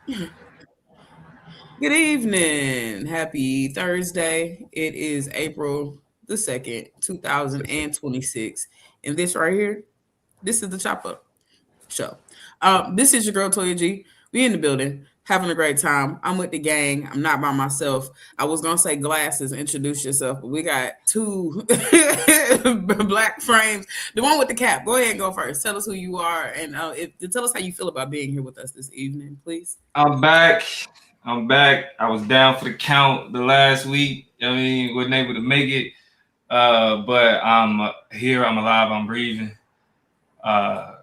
Good evening. Happy Thursday. It is April the 2nd, 2026. And this right here, this is the Chop Up Show. This is your girl, Toya G. We in the building, having a great time. I'm with the gang. I'm not by myself. I was going to say glasses, introduce yourself, but we got two black frames. The one with the cap. Go ahead and go first. Tell us who you are and tell us how you feel about being here with us this evening, please. I'm back. I'm back. I was down for the count the last week. Wasn't able to make it. But I'm here. I'm alive. I'm breathing. Uh,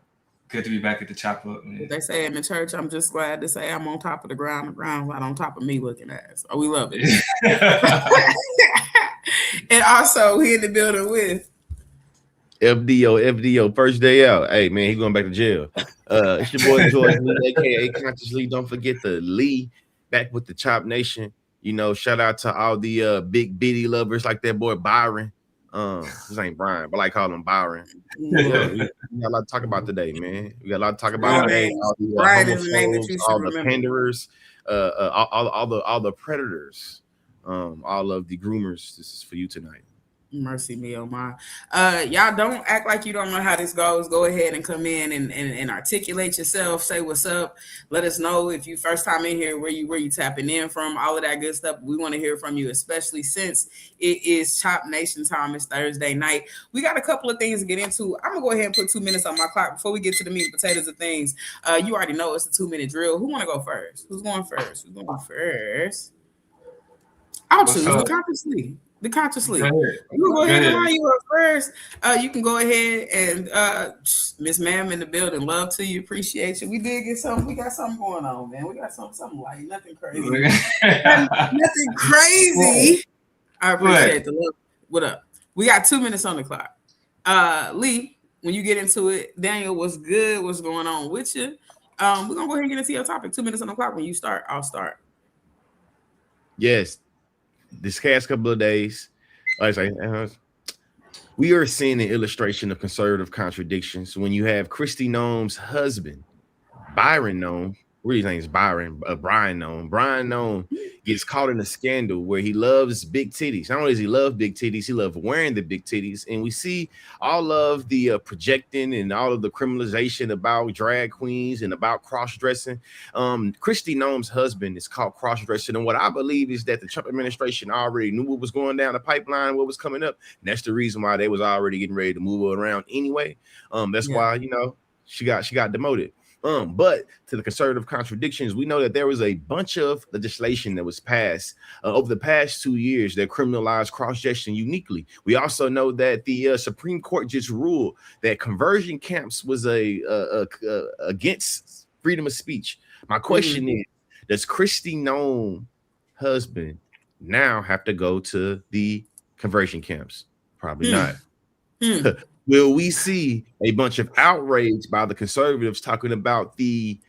Good to be back at the chop up, man. They say in the church, I'm just glad to say I'm on top of the ground. The ground's not on top of me looking ass. Oh, we love it. And also, we in the building with FDO, first day out. Hey man, he going back to jail. It's your boy George Lee, aka Consciously. Don't forget the Lee back with the Chop Nation. Shout out to all the big bitty lovers like that boy Byron. This ain't Brian, but I call him Byron. Yeah, we got a lot to talk about today, man. We got a lot to talk about today. All the Brian is the name that you should all remember. the panderers, all the predators, all of the groomers. This is for you tonight. Mercy me, oh my. Y'all don't act like you don't know how this goes. Go ahead and come in and articulate yourself. Say what's up. Let us know if you first time in here, where you tapping in from, all of that good stuff. We want to hear from you, especially since it is Chop Nation time. It's Thursday night. We got a couple of things to get into. I'm gonna go ahead and put 2 minutes on my clock before we get to the meat and potatoes of things. You already know it's a 2-minute drill. Who want to go first? Who's going first? I'll choose the consciously. The consciously. You go ahead and line you up first. You can go ahead and Miss Ma'am in the building. Love to you, appreciate you. We did get something. We got something going on, man. We got something light, nothing crazy. Nothing crazy. I appreciate the love. What up? We got 2 minutes on the clock. Lee, when you get into it, Daniel, what's good? What's going on with you? We're gonna go ahead and get into your topic. 2 minutes on the clock. When you start, I'll start. Yes. This past couple of days, like I say, we are seeing an illustration of conservative contradictions when you have Kristi Noem's husband, Byron Noem. What his name is Byron, Brian Noem. Brian Noem gets caught in a scandal where he loves big titties. Not only does he love big titties, he loves wearing the big titties. And we see all of the projecting and all of the criminalization about drag queens and about cross-dressing. Kristi Noem's husband is called cross-dressing. And what I believe is that the Trump administration already knew what was going down the pipeline, what was coming up. And that's the reason why they was already getting ready to move her around anyway. That's why, she got demoted. But to the conservative contradictions, we know that there was a bunch of legislation that was passed over the past 2 years that criminalized cross-dressing uniquely. We also know that the Supreme Court just ruled that conversion camps was against freedom of speech. My question is, does Kristi Noem husband now have to go to the conversion camps? Probably not. Will we see a bunch of outrage by the conservatives talking about the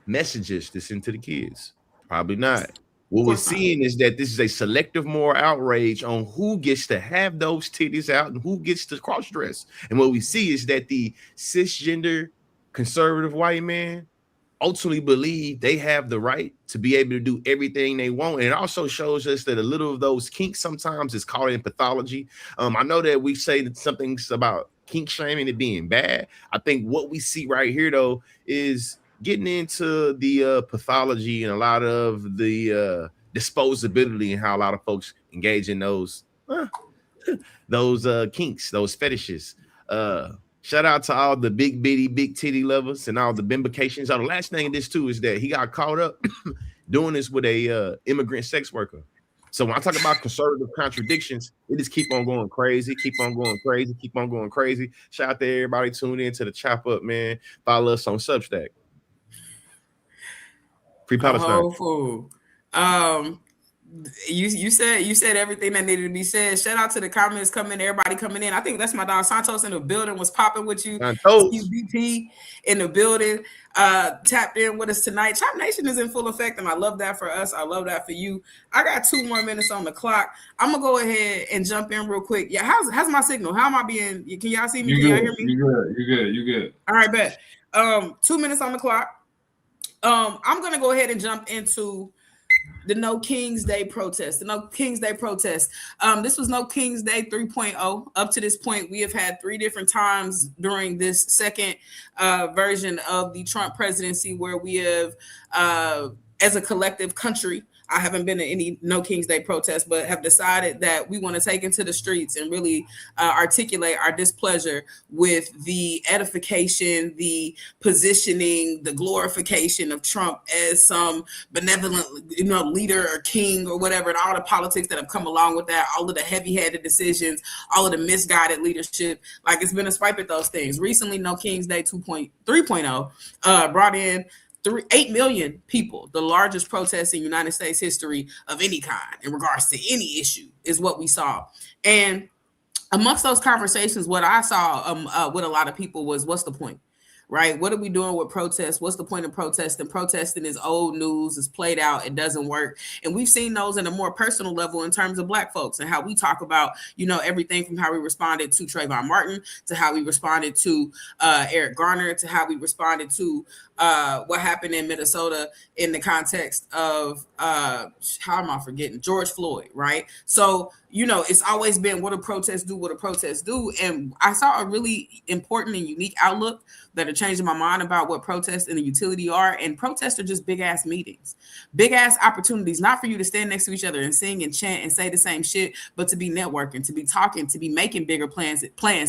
messages to send to the kids? Probably not. What we're seeing is that this is a selective moral outrage on who gets to have those titties out and who gets to cross-dress. And what we see is that the cisgender conservative white man ultimately believe they have the right to be able to do everything they want. And it also shows us that a little of those kinks sometimes is caught in pathology. I know that we say that something's about kink shaming it being bad. I think what we see right here, though, is getting into the pathology and a lot of the disposability and how a lot of folks engage in those kinks, those fetishes. Shout out to all the big bitty, big titty lovers and all the bimbofications. The last thing in this too is that he got caught up doing this with a immigrant sex worker. So when I talk about conservative contradictions, it just keep on going crazy, keep on going crazy. Shout out to everybody tuned in to the Chop Up, man. Follow us on Substack. Free Palestine. You said everything that needed to be said. Shout out to the comments coming, everybody coming in. I think that's my dog Santos in the building was popping with you. BP in the building, tapped in with us tonight. Chop Nation is in full effect, and I love that for us. I love that for you. I got 2 more minutes on the clock. I'm gonna go ahead and jump in real quick. Yeah, how's my signal? How am I being? Can y'all see me? Can y'all hear me? You good. All right, bet. 2 minutes on the clock. I'm gonna go ahead and jump into the No King's Day protest. The No King's Day protest. This was No King's Day 3.0. Up to this point, we have had 3 different times during this second version of the Trump presidency where we have, as a collective country, I haven't been to any No King's Day protests, but have decided that we want to take into the streets and really articulate our displeasure with the edification, the positioning, the glorification of Trump as some benevolent, leader or king or whatever, and all the politics that have come along with that, all of the heavy-handed decisions, all of the misguided leadership. Like, it's been a swipe at those things. Recently, No King's Day 3.0 brought in 8 million people, the largest protest in United States history of any kind in regards to any issue, is what we saw. And amongst those conversations, what I saw with a lot of people was, what's the point? Right? What are we doing with protests? What's the point of protesting? Protesting is old news. It's played out. It doesn't work. And we've seen those in a more personal level in terms of Black folks and how we talk about, everything from how we responded to Trayvon Martin, to how we responded to Eric Garner, to how we responded to what happened in Minnesota in the context of, George Floyd, right? So, it's always been, what do protests do? What do protests do? And I saw a really important and unique outlook that are changing my mind about what protests and the utility are. And protests are just big ass meetings, big ass opportunities, not for you to stand next to each other and sing and chant and say the same shit, but to be networking, to be talking, to be making bigger plans,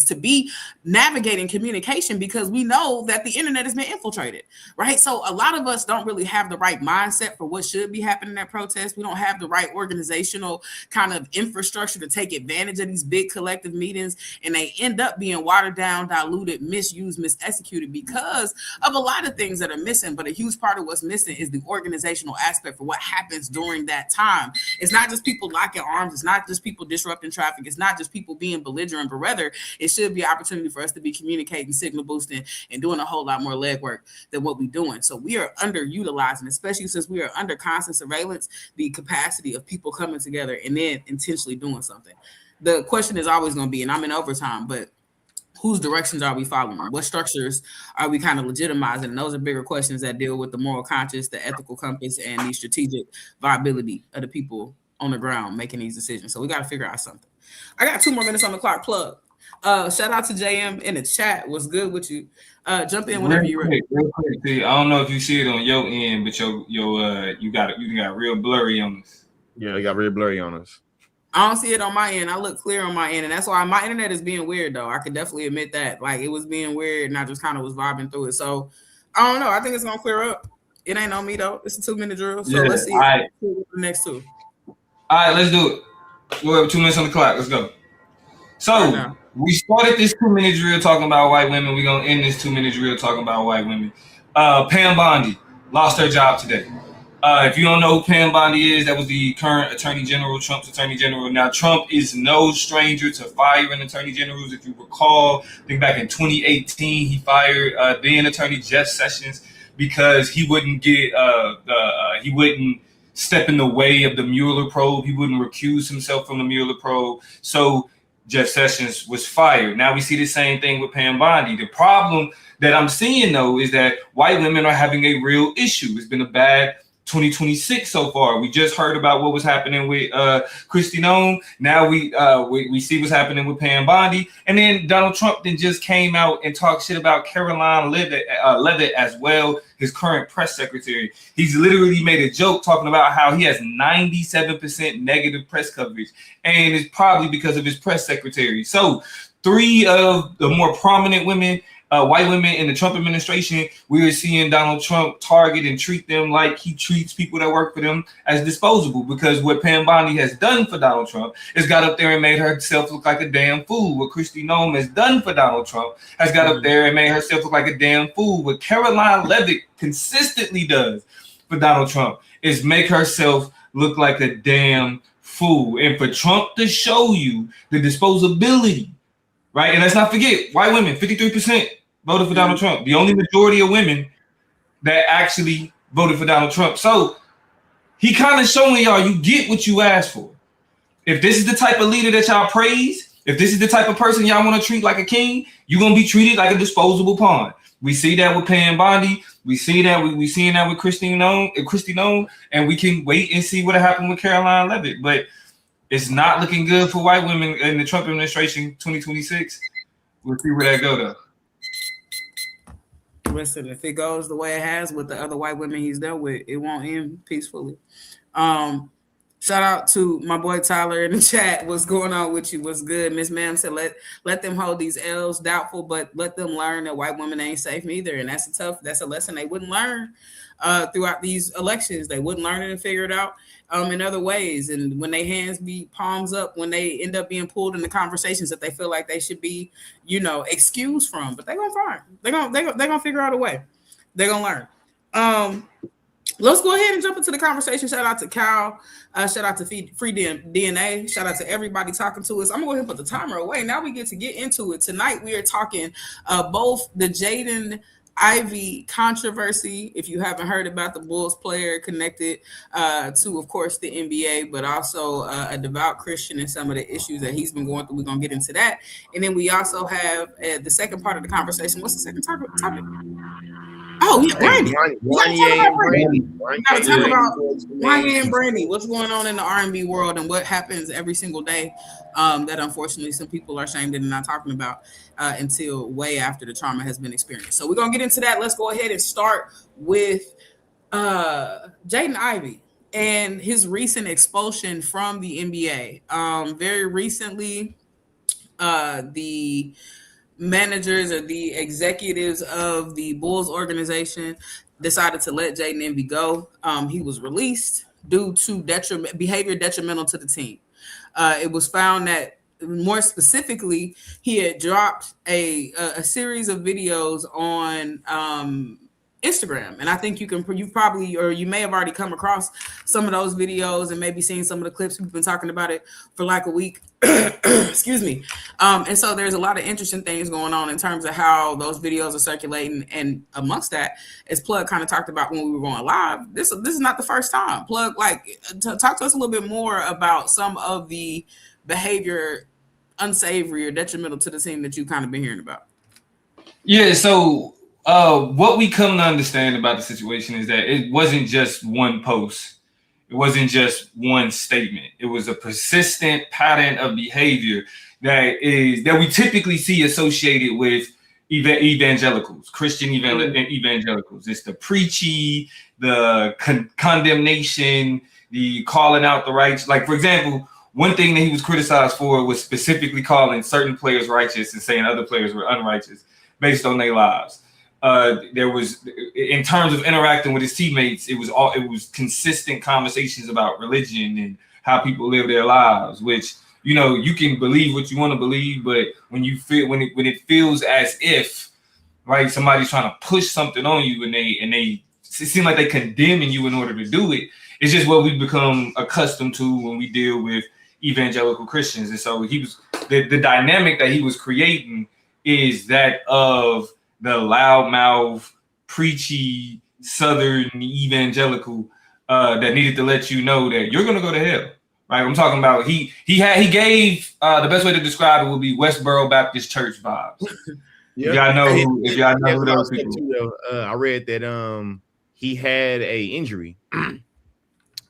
to be navigating communication, because we know that the internet has been infiltrated, right? So a lot of us don't really have the right mindset for what should be happening at protests. We don't have the right organizational kind of infrastructure to take advantage of these big collective meetings, and they end up being watered down, diluted, misused, misexecuted because of a lot of things that are missing. But a huge part of what's missing is the organizational aspect for what happens during that time. It's not just people locking arms. It's not just people disrupting traffic. It's not just people being belligerent, but rather it should be an opportunity for us to be communicating, signal boosting, and doing a whole lot more legwork than what we're doing. So we are underutilizing, especially since we are under constant surveillance, the capacity of people coming together and then intentionally doing something. The question is always going to be, and I'm in overtime, but whose directions are we following? What structures are we kind of legitimizing? And those are bigger questions that deal with the moral conscience, the ethical compass, and the strategic viability of the people on the ground making these decisions. So we got to figure out something. I got 2 more minutes on the clock. Plug. Shout out to JM in the chat. What's good with you? Jump in whenever you're ready. Real quick. See, I don't know if you see it on your end, but you got real blurry on us. Yeah, you got real blurry on us. I don't see it on my end. I look clear on my end, and that's why my internet is being weird, though. I can definitely admit that. Like, it was being weird, and I just kind of was vibing through it. So, I don't know. I think it's going to clear up. It ain't on me, though. It's a 2-minute drill. So, let's see the next 2. All right, let's do it. We'll have 2 minutes on the clock. Let's go. So, we started this 2-minute drill talking about white women. We're going to end this 2-minute drill talking about white women. Pam Bondi lost her job today. If you don't know who Pam Bondi is, that was the current Attorney General, Trump's Attorney General. Now, Trump is no stranger to firing Attorney Generals. If you recall, I think back in 2018, he fired then Attorney Jeff Sessions because he wouldn't he wouldn't step in the way of the Mueller probe. He wouldn't recuse himself from the Mueller probe. So Jeff Sessions was fired. Now we see the same thing with Pam Bondi. The problem that I'm seeing, though, is that white women are having a real issue. It's been a bad 2026 so far. We just heard about what was happening with Kristi Noem. Now we see what's happening with Pam Bondi, and then Donald Trump then just came out and talked shit about Caroline Leavitt as well, his current press secretary. He's literally made a joke talking about how he has 97% negative press coverage, and it's probably because of his press secretary. So 3 of the more prominent women, white women in the Trump administration, we are seeing Donald Trump target and treat them like he treats people that work for them as disposable, because what Pam Bondi has done for Donald Trump is got up there and made herself look like a damn fool. What Kristi Noem has done for Donald Trump has got up there and made herself look like a damn fool. What Caroline Leavitt consistently does for Donald Trump is make herself look like a damn fool. And for Trump to show you the disposability, right? And let's not forget, white women, 53% voted for Donald Trump. The only majority of women that actually voted for Donald Trump. So he kind of showing y'all you get what you asked for. If this is the type of leader that y'all praise, if this is the type of person y'all want to treat like a king, you're going to be treated like a disposable pawn. We see that with Pam Bondi. We see that we seeing that with Christine Nome, and we can wait and see what happened with Caroline Levitt. But it's not looking good for white women in the Trump administration 2026. We'll see where that go though. Listen, if it goes the way it has with the other white women he's dealt with, it won't end peacefully. Shout out to my boy Tyler in the chat. What's going on with you? What's good? Miss Ma'am said, let them hold these L's. Doubtful, but let them learn that white women ain't safe neither. And that's a lesson they wouldn't learn throughout these elections. They wouldn't learn it and figure it out in other ways. And when their hands be palms up, when they end up being pulled into conversations that they feel like they should be, excused from, but they're gonna find. They're gonna figure out a way. They're gonna learn. Let's go ahead and jump into the conversation. Shout out to Cal. Shout out to Free DNA. Shout out to everybody talking to us. I'm going to go ahead and put the timer away. Now we get to get into it. Tonight we are talking both the Jaden Ivey controversy, if you haven't heard about the Bulls player connected to, of course, the NBA, but also a devout Christian and some of the issues that he's been going through. We're going to get into that. And then we also have the second part of the conversation. What's the second topic? Oh, yeah, Brandy. We got to talk about Brandy and Brandy. What's going on in the R&B world and what happens every single day that unfortunately some people are ashamed and not talking about until way after the trauma has been experienced. So we're going to get into that. Let's go ahead and start with Jaden Ivey and his recent expulsion from the NBA. Very recently, the managers or the executives of the Bulls organization decided to let Jaden Ivey go. He was released due to behavior detrimental to the team. It was found that, more specifically, he had dropped a series of videos on Instagram, and I think you may have already come across some of those videos and maybe seen some of the clips. We've been talking about it for like a week. Excuse me. And so there's a lot of interesting things going on in terms of how those videos are circulating, and amongst that, as Plug kind of talked about when we were going live, this is not the first time. Plug, talk to us a little bit more about some of the behavior unsavory or detrimental to the team that you kind of been hearing about. Yeah, so what we come to understand about the situation is that it wasn't just one post. It wasn't just one statement. It was a persistent pattern of behavior that we typically see associated with evangelicals, Christian evangelicals. It's the preachy, the condemnation, the calling out the righteous. Like, for example, one thing that he was criticized for was specifically calling certain players righteous and saying other players were unrighteous based on their lives. There was, in terms of interacting with his teammates, it was consistent conversations about religion and how people live their lives, which, you can believe what you want to believe, but when it feels as if, right, somebody's trying to push something on you and they seem like they condemning you in order to do it, it's just what we've become accustomed to when we deal with evangelical Christians. And so the dynamic that he was creating is that of the loudmouth, preachy, Southern evangelical that needed to let you know that you're gonna go to hell. Right? I'm talking about he gave the best way to describe it would be Westboro Baptist Church vibes. If y'all know who those people. I read that he had a injury,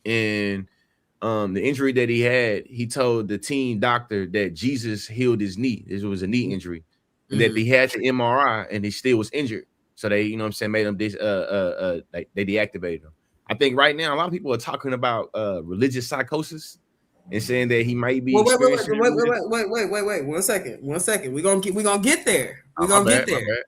and the injury that he had, he told the team doctor that Jesus healed his knee. This was a knee injury. That he had the MRI and he still was injured. So they, made him they deactivated him. I think right now a lot of people are talking about religious psychosis and saying that he might be. Wait! 1 second. We're gonna get there. We're gonna get there.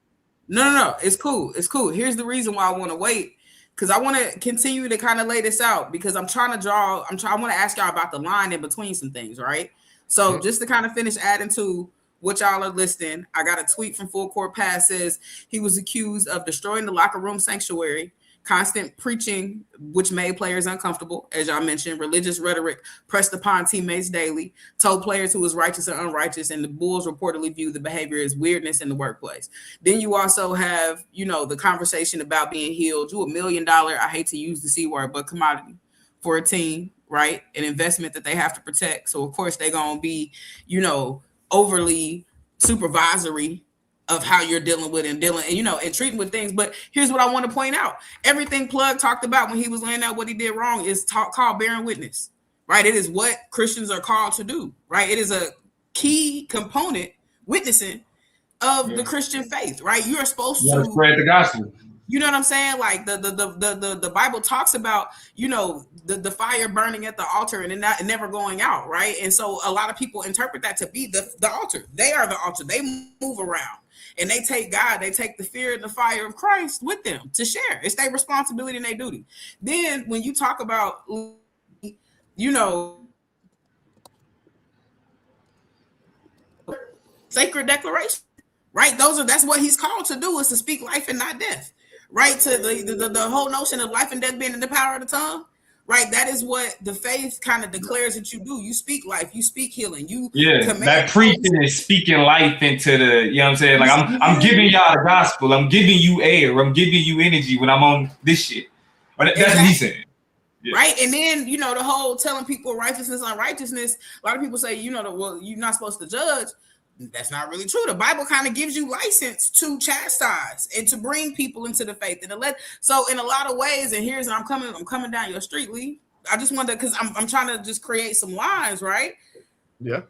No. It's cool. Here's the reason why I want to wait, because I want to continue to kind of lay this out, because I want to ask y'all about the line in between some things, right? So just to kind of finish adding to what y'all are listing, I got a tweet from Full Court Pass says he was accused of destroying the locker room sanctuary, constant preaching, which made players uncomfortable, as y'all mentioned, religious rhetoric pressed upon teammates daily, told players who was righteous or unrighteous, and the Bulls reportedly viewed the behavior as weirdness in the workplace. Then you also have, the conversation about being healed. You $1 million, I hate to use the C word, but commodity for a team, right? An investment that they have to protect. So, of course, they're going to be, overly supervisory of how you're dealing with and and treating with things. But here's what I want to point out. Everything Plug talked about when he was laying out what he did wrong is called bearing witness, right? It is what Christians are called to do, right? It is a key component, witnessing, of the Christian faith, right? You are supposed to spread the gospel. You know what I'm saying? Like the Bible talks about, the fire burning at the altar and never going out, right? And so a lot of people interpret that to be the altar. They are the altar. They move around and they take God, they take the fear and the fire of Christ with them to share. It's their responsibility and their duty. Then when you talk about, sacred declaration, right? That's what he's called to do, is to speak life and not death. Right, to the whole notion of life and death being in the power of the tongue, right? That is what the faith kind of declares that you do. You speak life, you speak healing. That preaching is speaking life into the, you know what I'm saying? Like I'm giving y'all the gospel. I'm giving you air. I'm giving you energy when I'm on this shit. But that's what he's saying. Yeah. Right, and then the whole telling people righteousness, unrighteousness. A lot of people say, well, you're not supposed to judge. That's not really true. The Bible kind of gives you license to chastise and to bring people into the faith so in a lot of ways. And I'm coming down your street, Lee. I just wonder, because I'm trying to just create some lines, right? Yeah.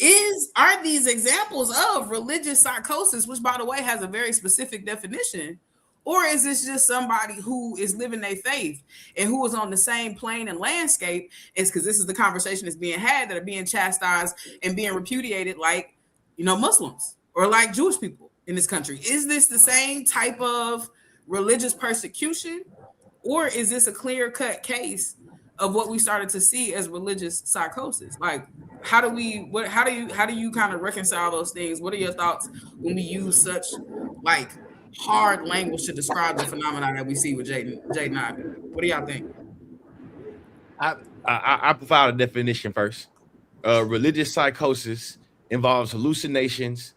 Are these examples of religious psychosis, which by the way has a very specific definition, or is this just somebody who is living their faith and who is on the same plane and landscape? Is because this is the conversation that's being had, that are being chastised and being repudiated, like Muslims or like Jewish people in this country. Is this the same type of religious persecution, or is this a clear-cut case of what we started to see as religious psychosis? Like, how do you kind of reconcile those things? What are your thoughts when we use such like hard language to describe the phenomena that we see with Jaden Ivey? What do y'all think? I provide a definition first. Religious psychosis involves hallucinations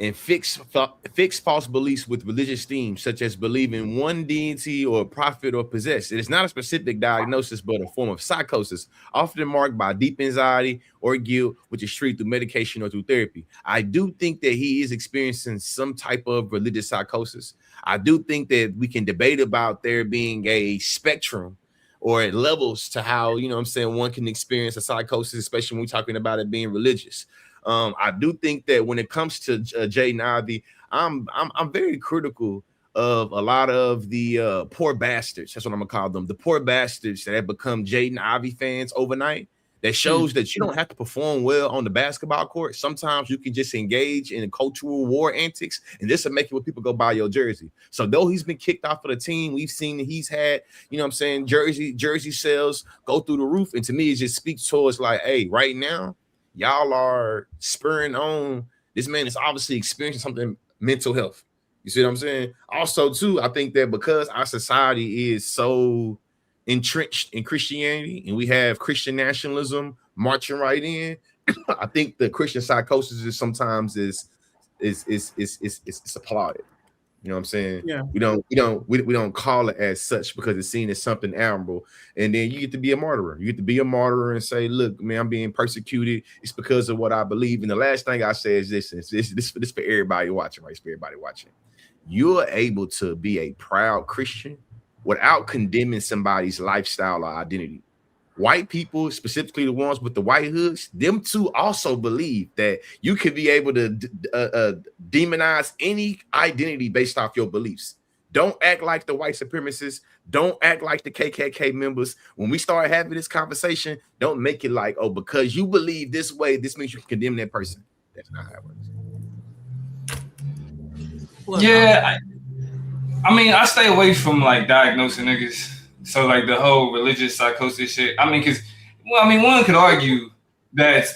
and fixed false beliefs with religious themes, such as believing one deity or prophet or possessed. It is not a specific diagnosis, but a form of psychosis, often marked by deep anxiety or guilt, which is treated through medication or through therapy. I do think that he is experiencing some type of religious psychosis. I do think that we can debate about there being a spectrum or levels to how, one can experience a psychosis, especially when we're talking about it being religious. I do think that when it comes to Jaden Ivey, I'm very critical of a lot of the poor bastards. That's what I'm gonna call them. The poor bastards that have become Jaden Ivey fans overnight. That shows that you don't have to perform well on the basketball court. Sometimes you can just engage in cultural war antics, and this will make it where people go buy your jersey. So though he's been kicked off of the team, we've seen that he's had, jersey sales go through the roof. And to me, it just speaks towards like, hey, right now, y'all are spurring on. This man is obviously experiencing something mental health. You see what I'm saying? Also, too, I think that because our society is so entrenched in Christianity and we have Christian nationalism marching right in, I think the Christian psychosis is sometimes is applauded. You know what I'm saying? Yeah. We don't call it as such because it's seen as something admirable. And then you get to be a martyr. You get to be a martyr and say, look, man, I'm being persecuted. It's because of what I believe. And the last thing I say is this for everybody watching, right? It's for everybody watching. You're able to be a proud Christian without condemning somebody's lifestyle or identity. White people, specifically the ones with the white hoods, them too also believe that you could be able to demonize any identity based off your beliefs. Don't act like the white supremacists. Don't act like the KKK members. When we start having this conversation, don't make it like, oh, because you believe this way, this means you can condemn that person. That's not how it works. Yeah, I mean, I stay away from like diagnosing niggas. So like the whole religious psychosis shit. I mean, because one could argue that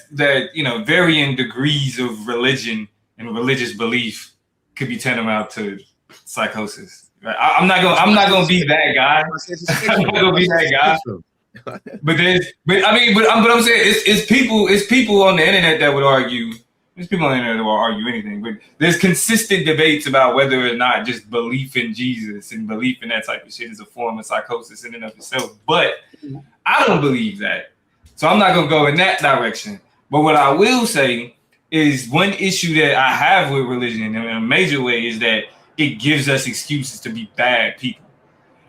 varying degrees of religion and religious belief could be tantamount to psychosis. Right? I'm not gonna be that guy. I'm not gonna be that guy. But I'm saying it's people on the internet that would argue. There's people on the internet that will argue anything, but there's consistent debates about whether or not just belief in Jesus and belief in that type of shit is a form of psychosis in and of itself. But I don't believe that. So I'm not going to go in that direction. But what I will say is one issue that I have with religion in a major way is that it gives us excuses to be bad people.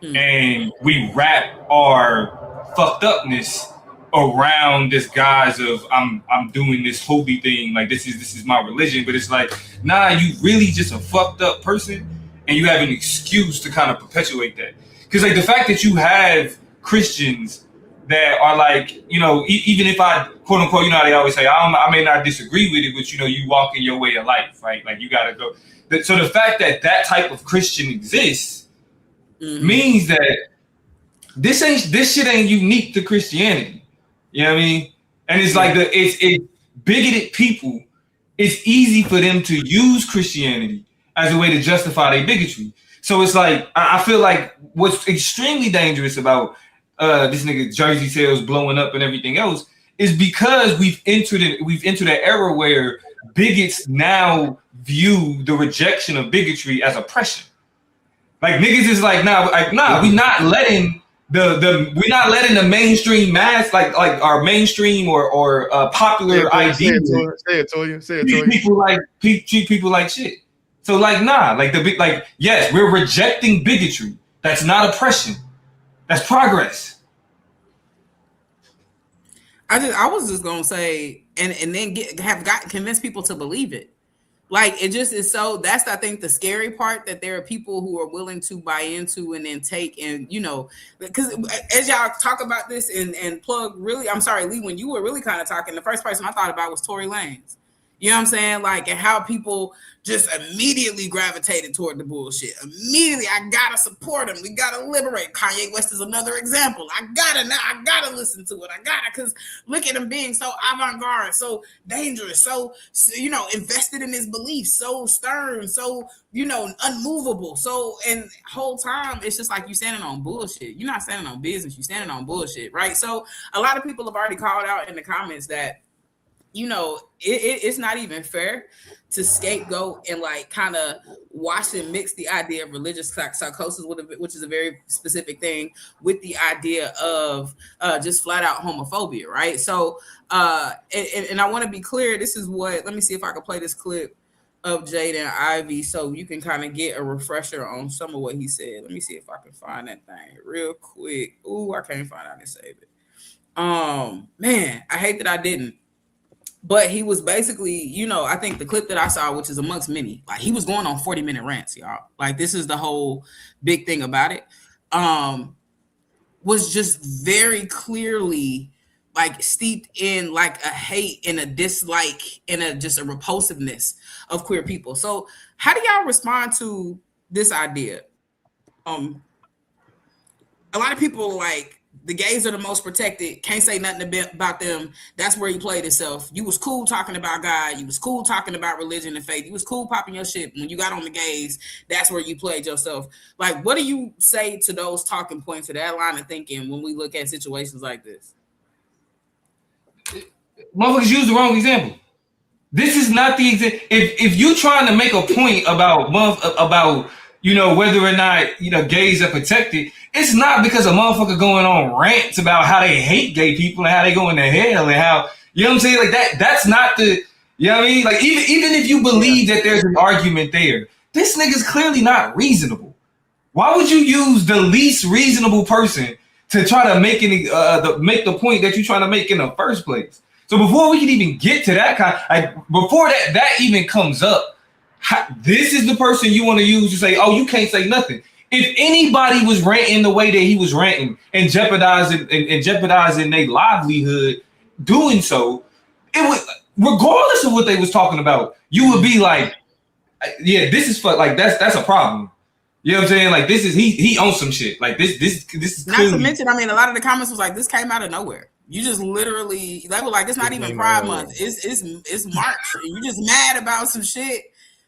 And we wrap our fucked upness around this guise of I'm doing this holy thing, like this is my religion, but it's like, nah, you really just a fucked up person and you have an excuse to kind of perpetuate that. Because like the fact that you have Christians that are like, you know, even if I quote unquote, you know how they always say, I may not disagree with it, but you know, you walk in your way of life, right? Like you gotta go. So the fact that that type of Christian exists means that this shit ain't unique to Christianity. You know what I mean? And it's like it's bigoted people. It's easy for them to use Christianity as a way to justify their bigotry. So it's like I feel like what's extremely dangerous about this nigga jersey sales blowing up and everything else is because we've entered an era where bigots now view the rejection of bigotry as oppression. Like niggas is like, nah, we're not letting the mainstream mass, like our mainstream or popular ideas. Say it to you. Treat people like shit. So like, nah, like yes, we're rejecting bigotry. That's not oppression. That's progress. I was just gonna say, and then convince people to believe it. Like it just is so. That's I think the scary part, that there are people who are willing to buy into and then take, and you know, because as y'all talk about this and plug, really, I'm sorry, Lee, when you were really kind of talking, the first person I thought about was Tory Lanez. You know what I'm saying? Like, and how people just immediately gravitated toward the bullshit. Immediately, I gotta support him. We gotta liberate. Kanye West is another example. I gotta listen to it. Because look at him being so avant-garde, so dangerous, so you know, invested in his beliefs, so stern, so you know, unmovable. So, and whole time it's just like you standing on bullshit. You're not standing on business. You're standing on bullshit, right? So, a lot of people have already called out in the comments that, you know, it's not even fair to scapegoat and like kind of wash and mix the idea of religious psychosis, which is a very specific thing, with the idea of just flat out homophobia, right? So, and I want to be clear. This is what. Let me see if I can play this clip of Jade and Ivy so you can kind of get a refresher on some of what he said. Let me see if I can find that thing real quick. Ooh, I can't find out and save it. Man, I hate that I didn't. But he was basically, you know, I think the clip that I saw, which is amongst many, like he was going on 40-minute rants, y'all. Like this is the whole big thing about it. Was just very clearly like steeped in like a hate and a dislike and just a repulsiveness of queer people. So how do y'all respond to this idea? A lot of people like, the gays are the most protected. Can't say nothing about them. That's where he played himself. You was cool talking about God. You was cool talking about religion and faith. You was cool popping your shit. When you got on the gays, that's where you played yourself. Like, what do you say to those talking points, to that line of thinking when we look at situations like this? Motherfuckers use the wrong example. This is not the example. If you trying to make a point about you know, whether or not, you know, gays are protected, it's not because a motherfucker going on rants about how they hate gay people and how they going to hell and how, you know what I'm saying? Like that's not the, you know what I mean? Like even if you believe that there's an argument there, this nigga's clearly not reasonable. Why would you use the least reasonable person to try to make make the point that you're trying to make in the first place? So before we can even get to that before that even comes up, this is the person you want to use to say, oh, you can't say nothing. If anybody was ranting the way that he was ranting and jeopardizing their livelihood doing so, it would, regardless of what they was talking about, you would be like, yeah, this is like that's a problem. You know what I'm saying? Like this is he owns some shit. Like this is not clearly. To mention, I mean, a lot of the comments was like, this came out of nowhere. You just literally, they were like, it's not even Pride Month. It's March. You just mad about some shit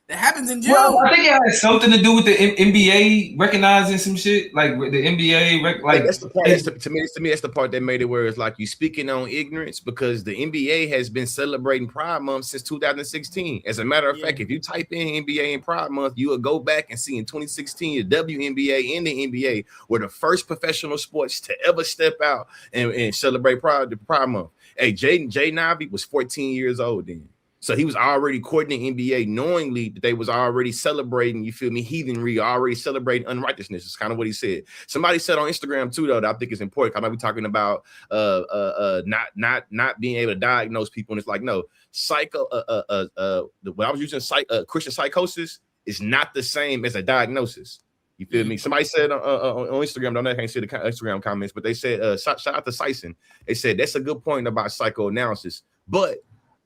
that happens in June. Well, I think it has something to do with the NBA recognizing some shit, like the NBA. Like that's the part. To me, that's the part that made it where it's like you speaking on ignorance, because the NBA has been celebrating Pride Month since 2016. As a matter of fact, if you type in NBA and Pride Month, you will go back and see in 2016 the WNBA and the NBA were the first professional sports to ever step out and celebrate Pride Month. Hey, Jaden Ivey was 14 years old then. So he was already courting the NBA knowingly that they was already celebrating, you feel me, heathenry, already celebrating unrighteousness. It's kind of what he said. Somebody said on Instagram too, though, that I think is important. I might be talking about not being able to diagnose people. And it's like, no, when I was using Christian psychosis is not the same as a diagnosis. You feel me? Somebody said on Instagram, I can't see the Instagram comments, but they said, shout out to Sison. They said that's a good point about psychoanalysis, but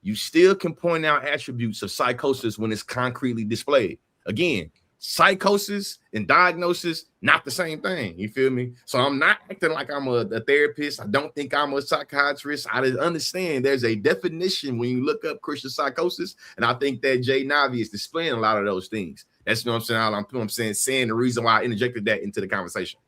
you still can point out attributes of psychosis when it's concretely displayed. Again, psychosis and diagnosis, not the same thing. You feel me? So I'm not acting like I'm a therapist. I don't think I'm a psychiatrist. I understand there's a definition when you look up Christian psychosis, and I think that Jay Navi is displaying a lot of those things. That's what I'm saying the reason why I interjected that into the conversation.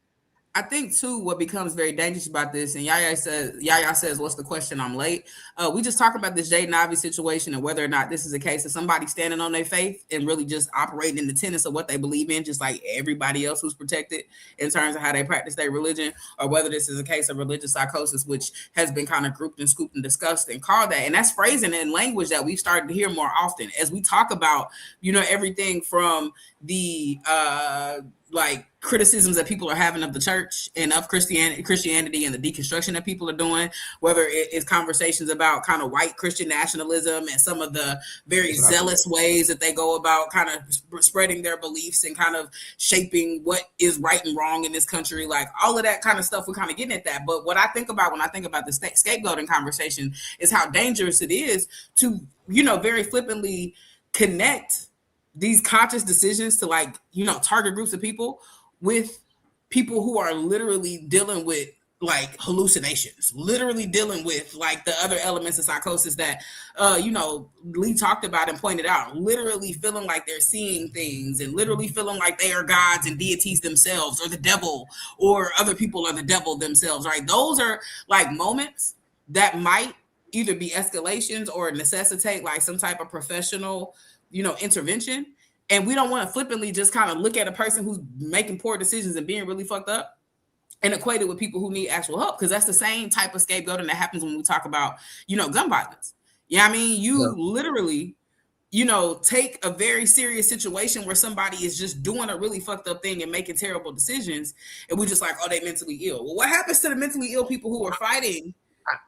I think too, what becomes very dangerous about this, and Yaya says, "What's the question? I'm late." We just talked about this Jay Navi situation and whether or not this is a case of somebody standing on their faith and really just operating in the tenets of what they believe in, just like everybody else who's protected in terms of how they practice their religion, or whether this is a case of religious psychosis, which has been kind of grouped and scooped and discussed and called that. And that's phrasing and language that we've started to hear more often as we talk about, everything from the like criticisms that people are having of the church and of Christianity and the deconstruction that people are doing, whether it is conversations about kind of white Christian nationalism and some of the very zealous ways that they go about kind of spreading their beliefs and kind of shaping what is right and wrong in this country, like all of that kind of stuff. We're kind of getting at that. But what I think about when I think about the scapegoating conversation is how dangerous it is to, very flippantly connect these conscious decisions to target groups of people with people who are literally dealing with like hallucinations, literally dealing with like the other elements of psychosis that, Lee talked about and pointed out, literally feeling like they're seeing things and literally feeling like they are gods and deities themselves or the devil or other people are the devil themselves, right? Those are like moments that might either be escalations or necessitate like some type of professional intervention. And we don't want to flippantly just kind of look at a person who's making poor decisions and being really fucked up and equate it with people who need actual help. Because that's the same type of scapegoating that happens when we talk about, gun violence. You literally, take a very serious situation where somebody is just doing a really fucked up thing and making terrible decisions. And we're just like, oh, they mentally ill. Well, what happens to the mentally ill people who are fighting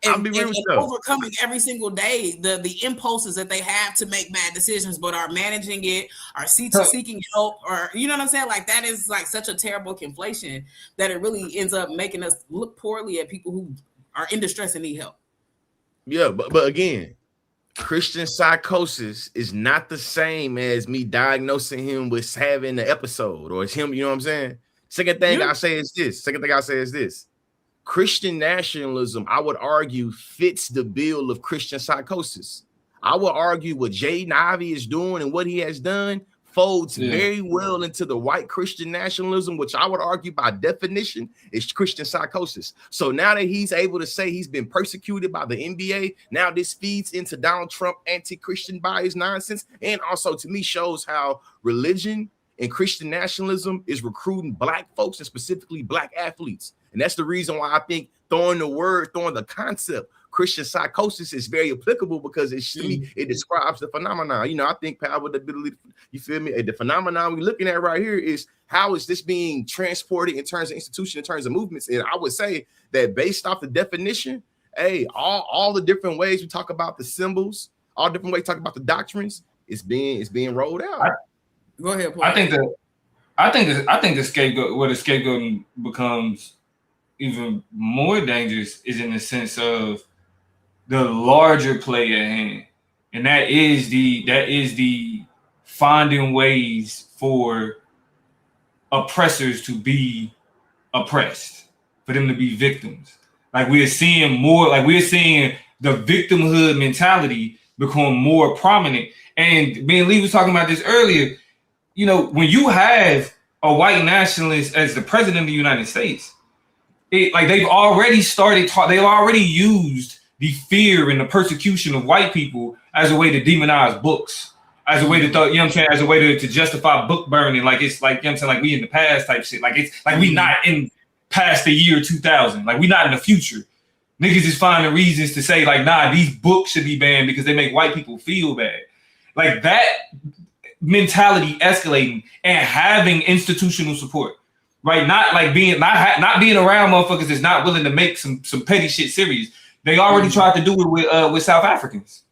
and overcoming every single day the impulses that they have to make bad decisions, but are managing it, are seeking help, or you know what I'm saying? Like that is like such a terrible conflation that it really ends up making us look poorly at people who are in distress and need help. Yeah, but again, Christian psychosis is not the same as me diagnosing him with having the episode or it's him, you know what I'm saying? Second thing I say is this. Christian nationalism, I would argue, fits the bill of Christian psychosis. I would argue what Jay Navi is doing and what he has done folds very well into the white Christian nationalism, which I would argue by definition is Christian psychosis. So now that he's able to say he's been persecuted by the NBA, now this feeds into Donald Trump anti-Christian bias nonsense, and also to me shows how religion and Christian nationalism is recruiting black folks and specifically black athletes. And that's the reason why I think throwing the concept Christian psychosis is very applicable because to me, it describes the phenomenon. I think power with the ability, you feel me? The phenomenon we're looking at right here is how is this being transported in terms of institution, in terms of movements? And I would say that based off the definition, all the different ways we talk about the symbols, all different ways we talk about the doctrines, it's being rolled out. Go ahead, Paul. I think the scapegoat, where the scapegoating becomes even more dangerous is in the sense of the larger play at hand, and that is the finding ways for oppressors to be oppressed, for them to be victims. Like we're seeing the victimhood mentality become more prominent. And me and Lee was talking about this earlier. When you have a white nationalist as the president of the United States, they've already used the fear and the persecution of white people as a way to demonize books, as a way to as a way to justify book burning. Like it's like, like we in the past type shit. Like it's like we not in past the year 2000. Like we not in the future. Niggas is finding reasons to say like, nah, these books should be banned because they make white people feel bad. Like that mentality escalating and having institutional support, right? Not like being not being around motherfuckers that's not willing to make some petty shit serious. They already tried to do it with South Africans,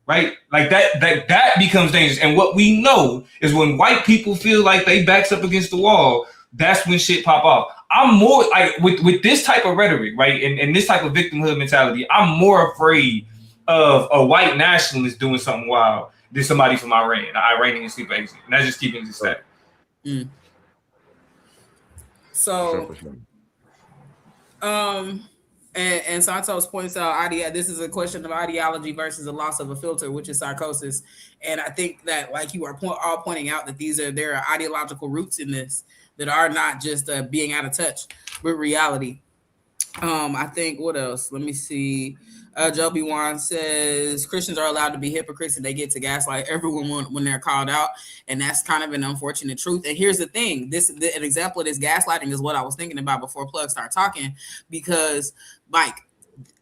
right? Like that becomes dangerous. And what we know is when white people feel like they backs up against the wall, that's when shit pop off. I'm more like with this type of rhetoric, right? And this type of victimhood mentality, I'm more afraid of a white nationalist doing something wild than somebody from Iran, an Iranian sleeper agent. And that's just keeping it static. So, and Santos points out, this is a question of ideology versus the loss of a filter, which is psychosis. And I think that, like you are all pointing out, that there are ideological roots in this that are not just being out of touch with reality. I think, what else? Let me see. Joby Wan says Christians are allowed to be hypocrites and they get to gaslight everyone when they're called out. And that's kind of an unfortunate truth. And here's the thing. An example of this gaslighting is what I was thinking about before Plug started talking, because like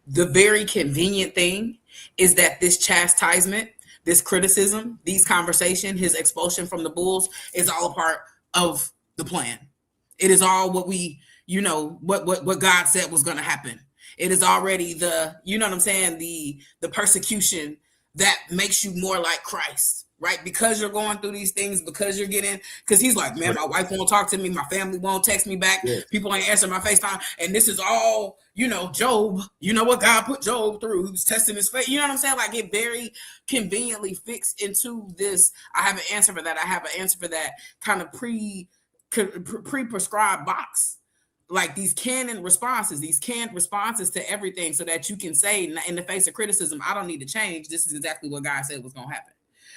the very convenient thing is that this chastisement, this criticism, these conversation, his expulsion from the Bulls is all a part of the plan. It is all what we, what God said was going to happen. It is already the persecution that makes you more like Christ, right? Because you're going through these things, because he's like, man, my wife won't talk to me. My family won't text me back. Yeah. People ain't answering my FaceTime. And this is all, Job, what God put Job through, who's testing his faith. You know what I'm saying? Like it very conveniently fits into this. I have an answer for that. I have an answer for that kind of pre-prescribed box. Like these canned responses to everything, so that you can say in the face of criticism, I don't need to change. This is exactly what God said was going to happen.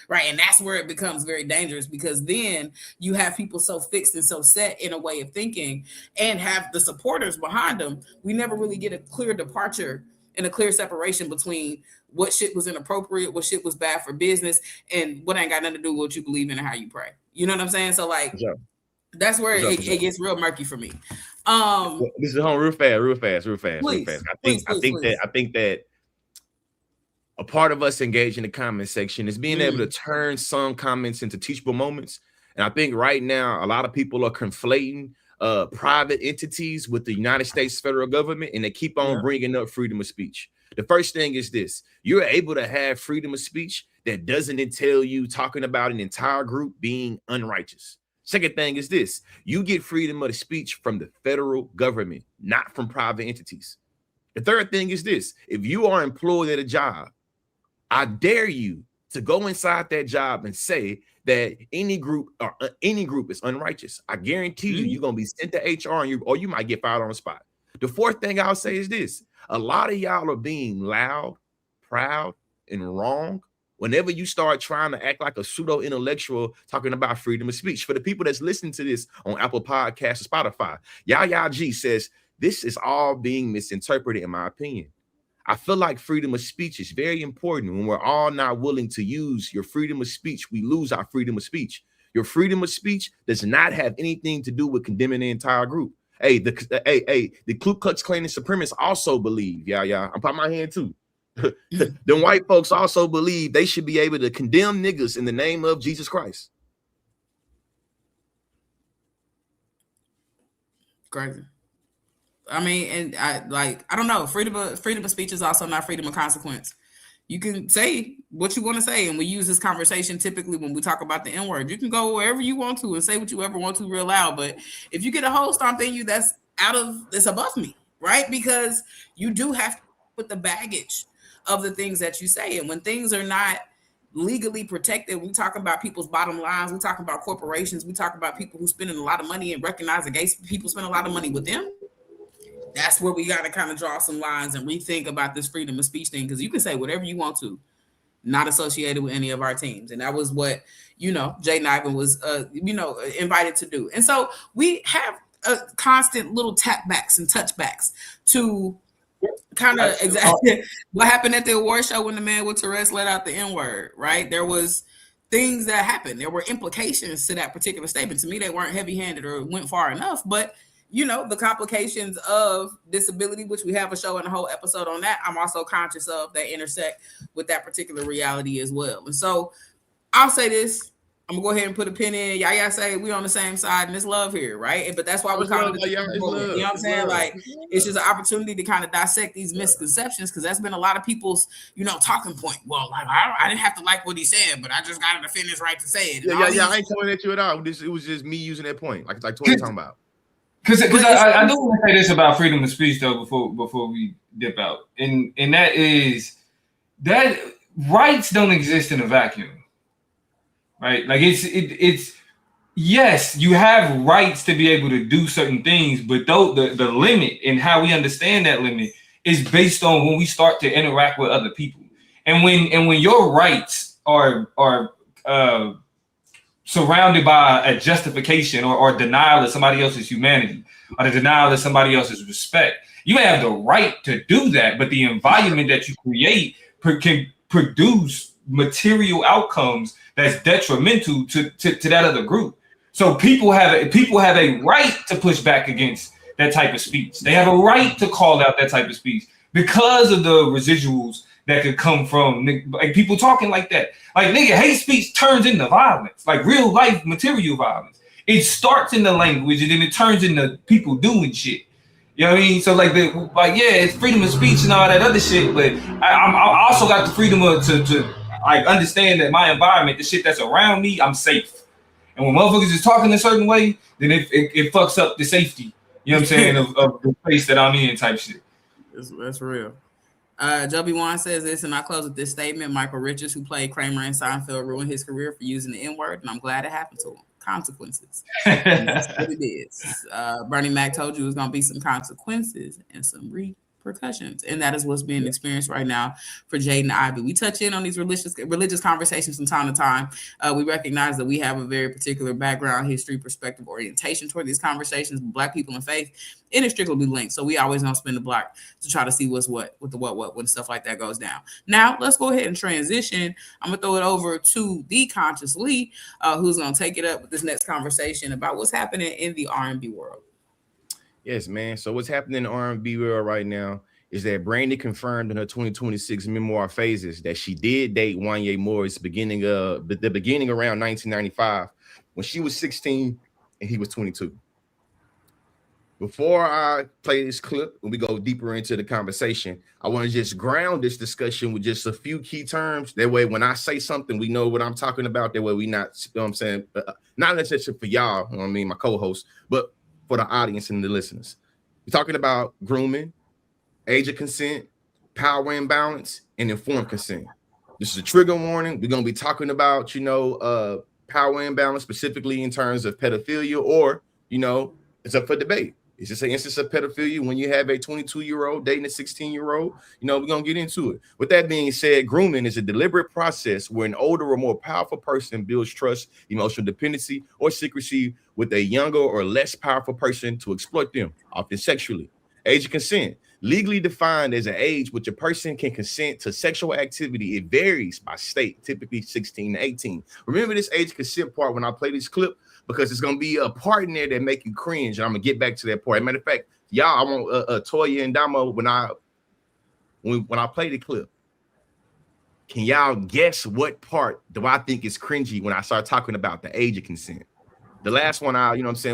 Right. And that's where it becomes very dangerous, because then you have people so fixed and so set in a way of thinking and have the supporters behind them. We never really get a clear departure and a clear separation between what shit was inappropriate, what shit was bad for business, and what ain't got nothing to do with what you believe in and how you pray. You know what I'm saying? So like, that's where it gets real murky for me. This is home real fast. Please. I think that a part of us engaging the comment section is being able to turn some comments into teachable moments. And I think right now a lot of people are conflating private entities with the United States federal government, and they keep on bringing up freedom of speech. The first thing is this: you're able to have freedom of speech that doesn't entail you talking about an entire group being unrighteous. Second thing is this: you get freedom of the speech from the federal government, not from private entities. The third thing is this: if you are employed at a job, I dare you to go inside that job and say that any group is unrighteous. I guarantee you're going to be sent to HR or you might get fired on the spot. The fourth thing I'll say is this: a lot of y'all are being loud, proud, and wrong whenever you start trying to act like a pseudo-intellectual talking about freedom of speech. For the people that's listening to this on Apple Podcasts or Spotify, Yaya G says, this is all being misinterpreted in my opinion. I feel like freedom of speech is very important. When we're all not willing to use your freedom of speech, we lose our freedom of speech. Your freedom of speech does not have anything to do with condemning the entire group. Hey, the Ku Klux Klan and supremacists also believe, I'm putting my hand too. Them white folks also believe they should be able to condemn niggas in the name of Jesus Christ. Crazy. I mean, and I don't know. Freedom of speech is also not freedom of consequence. You can say what you want to say, and we use this conversation typically when we talk about the N-word. You can go wherever you want to and say what you ever want to real loud, but if you get a hole stomped in you, that's above me, right? Because you do have to put the baggage of the things that you say, and when things are not legally protected, we talk about people's bottom lines, we talk about corporations, we talk about people who spending a lot of money and recognize that gay people spend a lot of money with them. That's where we got to kind of draw some lines and rethink about this freedom of speech thing, because you can say whatever you want to, not associated with any of our teams. And that was what, Jay Niven was, invited to do. And so we have a constant little tapbacks and touchbacks to kind of exactly what happened at the award show when the man with Tourette's let out the N-word, right? There was things that happened. There were implications to that particular statement. To me, they weren't heavy-handed or went far enough, but the complications of disability, which we have a show and a whole episode on that. I'm also conscious of that intersect with that particular reality as well. And so I'll say this. I'm gonna go ahead and put a pin in. Y'all say we on the same side and it's love here, right? But that's why we call it. You know what I'm saying? Like it's just an opportunity to kind of dissect these misconceptions because that's been a lot of people's, talking point. Well, like I didn't have to like what he said, but I just got to defend his right to say it. Yeah. I ain't pointing at you at all. It was just me using that point, like Tori talking about. Because I do want to say this about freedom of speech though before we dip out, and that is that rights don't exist in a vacuum. Right, like it's yes, you have rights to be able to do certain things, but though the limit and how we understand that limit is based on when we start to interact with other people, and when your rights are surrounded by a justification or denial of somebody else's humanity or the denial of somebody else's respect, you may have the right to do that, but the environment that you create can produce material outcomes that's detrimental to that other group. So people have a right to push back against that type of speech. They have a right to call out that type of speech because of the residuals that could come from like people talking like that. Like nigga, hate speech turns into violence, like real life material violence. It starts in the language and then it turns into people doing shit. You know what I mean? So it's freedom of speech and all that other shit, but I also got the freedom to like understand that my environment, the shit that's around me, I'm safe. And when motherfuckers is talking a certain way, then it fucks up the safety. You know what I'm saying of the place that I'm in, type shit. That's real. Joby Wan says this, and I close with this statement: Michael Richards, who played Kramer in Seinfeld, ruined his career for using the N-word, and I'm glad it happened to him. Consequences. And that's what it is. Bernie Mac told you it was going to be some consequences and some repercussions, and that is what's being experienced right now for Jaden Ivey. We touch in on these religious conversations from time to time. We recognize that we have a very particular background, history, perspective, orientation toward these conversations. Black people and faith inextricably linked, so we always don't spin the block to try to see what's what with the what when stuff like that goes down. Now let's go ahead and transition. I'm gonna throw it over to the Conscious Lee, who's gonna take it up with this next conversation about what's happening in the R&B world. Yes, man. So what's happening in the R&B world right now is that Brandy confirmed in her 2026 memoir Phases that she did date Wanya Morris beginning around 1995 when she was 16 and he was 22. Before I play this clip, when we go deeper into the conversation, I want to just ground this discussion with just a few key terms. That way, when I say something, we know what I'm talking about. That way, we not, you know what I'm saying, not necessarily for y'all, you know what I mean, my co-host, but for the audience and the listeners. We're talking about grooming, age of consent, power imbalance, and informed consent. This is a trigger warning. We're going to be talking about, power imbalance, specifically in terms of pedophilia, or, it's up for debate. Is this an instance of pedophilia when you have a 22-year-old dating a 16-year-old? We're going to get into it. With that being said, grooming is a deliberate process where an older or more powerful person builds trust, emotional dependency, or secrecy with a younger or less powerful person to exploit them, often sexually. Age of consent, legally defined as an age which a person can consent to sexual activity. It varies by state, typically 16 to 18. Remember this age of consent part when I play this clip, because it's gonna be a part in there that make you cringe, and I'm gonna get back to that part. As a matter of fact, y'all, I want Toya and Damo when I play the clip. Can y'all guess what part do I think is cringy when I start talking about the age of consent? The last one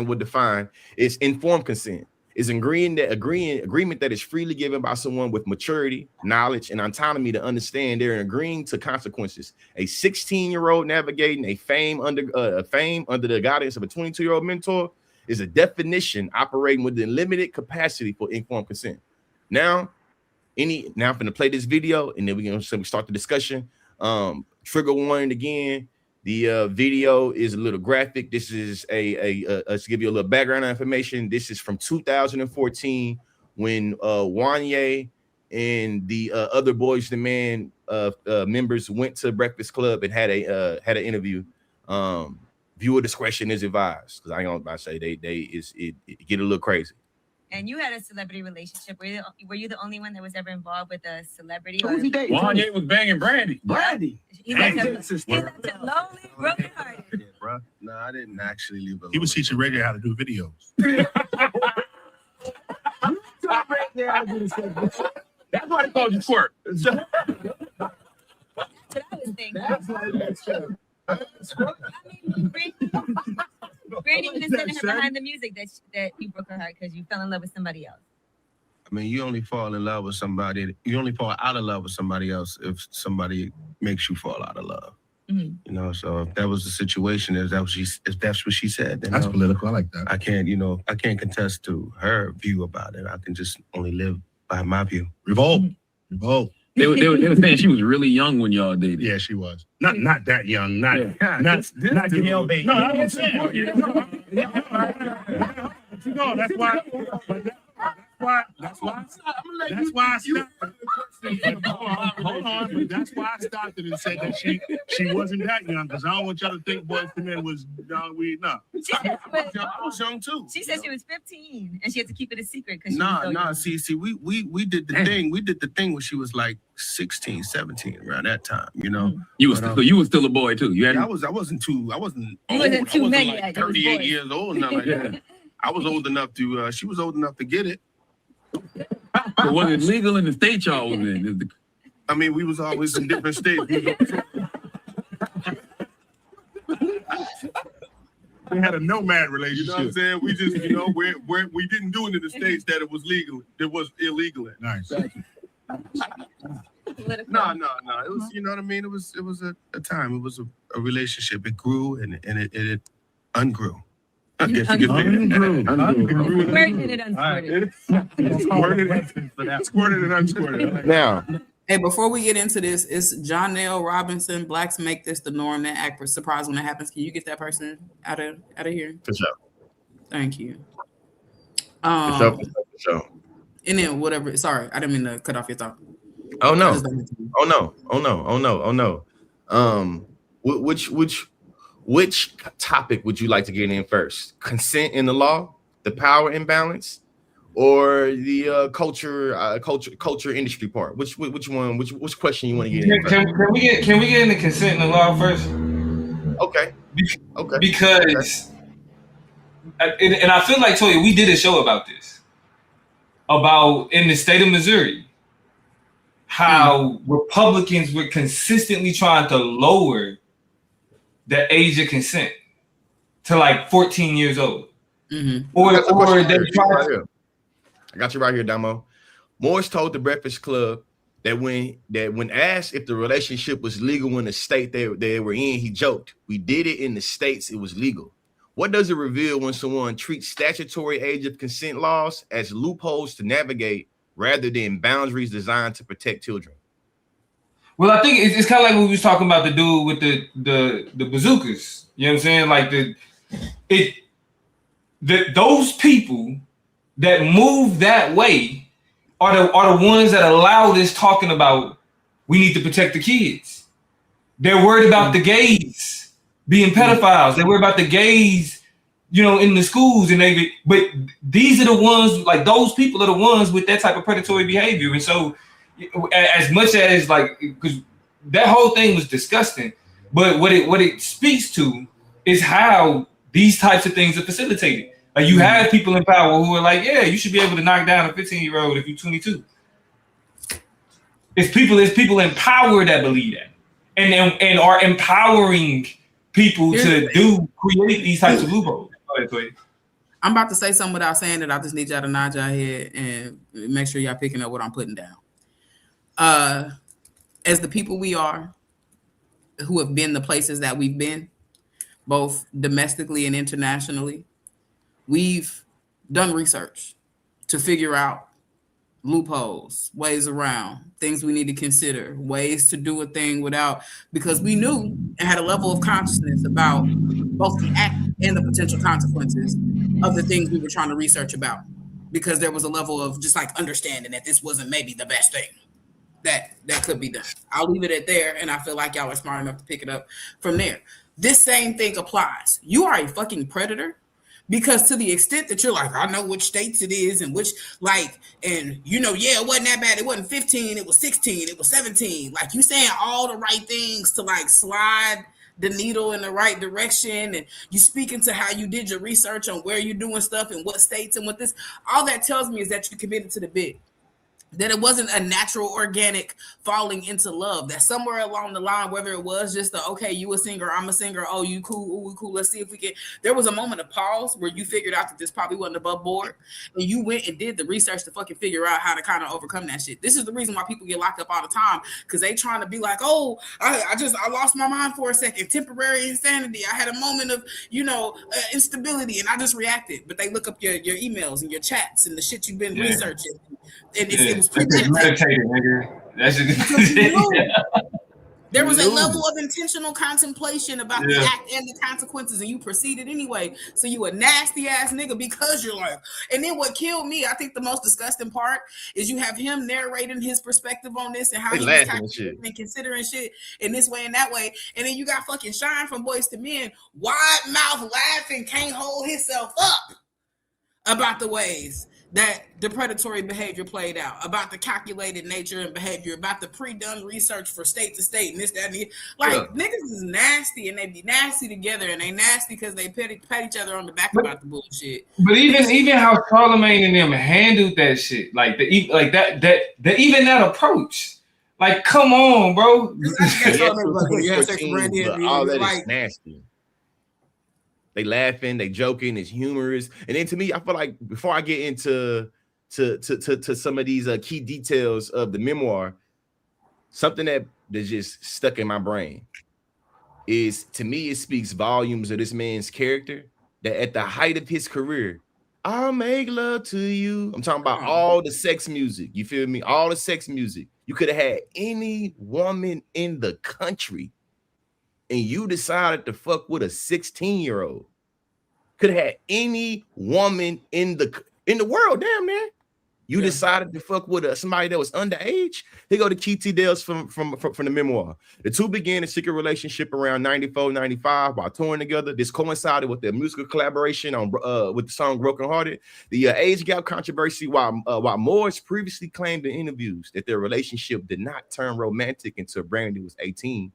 would define is informed consent. Is agreement that is freely given by someone with maturity, knowledge, and autonomy to understand they're agreeing to consequences. A 16-year-old navigating a fame under the guidance of a 22-year-old mentor is a definition operating within limited capacity for informed consent. Now I'm going to play this video, and then we start the discussion. Trigger warning again. The video is a little graphic. This is to give you a little background information. This is from 2014 when Wanya and the other Boyz II Men members went to Breakfast Club and had an interview. Viewer discretion is advised, because I ain't gonna say it get a little crazy. And you had a celebrity relationship. Were you the only one that was ever involved with a celebrity? Who was he dating? Wanya was banging Brandy. Brandy. He left him lonely, broken hearted. Yeah, bro. No, I didn't actually leave. He was teaching Reggae how to do videos. That's why they called you twerk. That's what I was thinking. I mean, Brandy was sending her behind the music that you broke her heart because you fell in love with somebody else. I mean, you only fall in love with somebody. You only fall out of love with somebody else if somebody makes you fall out of love. Mm-hmm. You know, so if that was the situation, if that's what she said, then That's political. I like that. I can't contest to her view about it. I can just only live by my view. Revolt. Revolt. They were saying she was really young when y'all dated. Yeah, she was. Not that young. Not Gail baby. No, I'm saying. No, that's why. That's why I stopped. Hold on, but that's why I stopped it and said that she wasn't that young, because I don't want y'all to think Boyz II Men was young. No. I was young too. She said she was 15 and she had to keep it a secret because See, we did the thing. We did the thing when she was like 16, 17, around that time, you know. Mm-hmm. You was still a boy too. You I wasn't too old. You wasn't too many like yet. 38 years old, nothing like that. I was old enough to she was old enough to get it. But was it legal in the state y'all was in? I mean, we was always in different states. We had a nomad relationship. You know what I'm saying? We just, we didn't do it in the states that it was legal. It was illegal in. Nice. No. It was, you know what I mean? It was a time. It was a relationship. It grew and it ungrew. I guess you could say Ungrew. Where did it unsquirted? Squirted and unsquirted. Now, Hey, before we get into this, it's Jonelle Robinson. Blacks make this the norm. That act surprised when it happens. Can you get that person out of here? for sure. Thank you. For sure. And then whatever. Sorry, I didn't mean to cut off your thought. Oh I no. just don't mean to. Oh no. Which topic would you like to get in first? Consent in the law, the power imbalance, or the culture industry part? Which question you want to get in first? Can we get into consent in the law first? Okay. Because and I feel like, Toya, we did a show about this, about in the state of Missouri, how Republicans were consistently trying to lower the age of consent to like 14 years old. Mm-hmm. Or they I got you right here, Damo. Morris told the Breakfast Club that when asked if the relationship was legal in the state they were in, he joked, "We did it in the states, it was legal." What does it reveal when someone treats statutory age of consent laws as loopholes to navigate rather than boundaries designed to protect children? Well, I think it's kind of like when we was talking about the dude with the bazookas. You know what I'm saying? Like those people that move that way are the ones that allow this talking about we need to protect the kids. They're worried about the gays being pedophiles. They're worried about the gays, in the schools, but these are the ones, like those people are the ones with that type of predatory behavior. And so, as much as because that whole thing was disgusting, but what it speaks to is how these types of things are facilitated. Like you have people in power who are like, yeah, you should be able to knock down a 15-year-old if you're 22. It's people in power that believe that, and are empowering people to create these types of loopholes. I'm about to say something without saying it. I just need y'all to nod y'all head and make sure y'all picking up what I'm putting down. As the people we are, who have been the places that we've been, both domestically and internationally, we've done research to figure out loopholes, ways around, things we need to consider, ways to do a thing without, because we knew and had a level of consciousness about both the act and the potential consequences of the things we were trying to research about, because there was a level of just like understanding that this wasn't maybe the best thing that could be done. I'll leave it at there, and I feel like y'all are smart enough to pick it up from there. This same thing applies. You are a fucking predator, because to the extent that you're like, I know which states it is and which, it wasn't that bad. It wasn't 15, it was 16, it was 17. Like, you saying all the right things to slide the needle in the right direction, and you speaking to how you did your research on where you're doing stuff and what states and what this, all that tells me is that you committed to the bit. That it wasn't a natural, organic falling into love. That somewhere along the line, whether it was just the, okay, you a singer, I'm a singer, oh, you cool, ooh, we cool, let's see if we can. There was a moment of pause where you figured out that this probably wasn't above board, and you went and did the research to fucking figure out how to kind of overcome that shit. This is the reason why people get locked up all the time, because they trying to be like, oh, I lost my mind for a second, temporary insanity. I had a moment of, instability, and I just reacted. But they look up your emails and your chats and the shit you've been researching. And it was premeditated, nigga. That's just there was a level of intentional contemplation about the act and the consequences, and you proceeded anyway. So you a nasty ass nigga because you're like. And then what killed me, I think the most disgusting part is you have him narrating his perspective on this and how he was calculating and considering shit in this way and that way. And then you got fucking Shine from Boyz II Men, wide mouth laughing, can't hold himself up about the ways that the predatory behavior played out, about the calculated nature and behavior, about the pre-done research for state to state and this, that, and the, niggas is nasty, and they be nasty together, and they nasty because they pat each other on the back about the bullshit. But even how Charlamagne and them handled that shit, like even that approach, like, come on, bro. All that is nasty. They laughing, they joking, it's humorous. And then to me, I feel like before I get into some of these key details of the memoir, something that just stuck in my brain is, to me, it speaks volumes of this man's character, that at the height of his career, I'll make love to you. I'm talking about all the sex music. You feel me? All the sex music. You could have had any woman in the country, and you decided to fuck with a 16-year-old. Could have had any woman in the world, damn man. You decided to fuck with somebody that was underage. Here go the key details from the memoir. The two began a secret relationship around 94, 95 while touring together. This coincided with their musical collaboration on with the song Broken Hearted. The age gap controversy, while Morris previously claimed in interviews that their relationship did not turn romantic until Brandy was 18.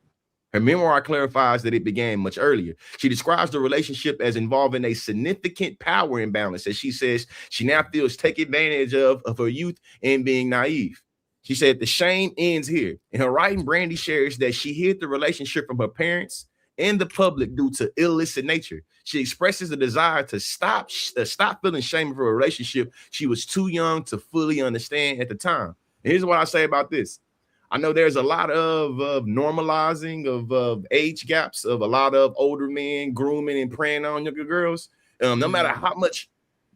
Her memoir clarifies that it began much earlier. She describes the relationship as involving a significant power imbalance, as she says she now feels taken advantage of her youth and being naive. She said the shame ends here. In her writing, Brandy shares that she hid the relationship from her parents and the public due to illicit nature. She expresses a desire to stop feeling shame for a relationship she was too young to fully understand at the time. And here's what I say about this. I know there's a lot of normalizing of age gaps, of a lot of older men grooming and preying on younger girls. No matter how much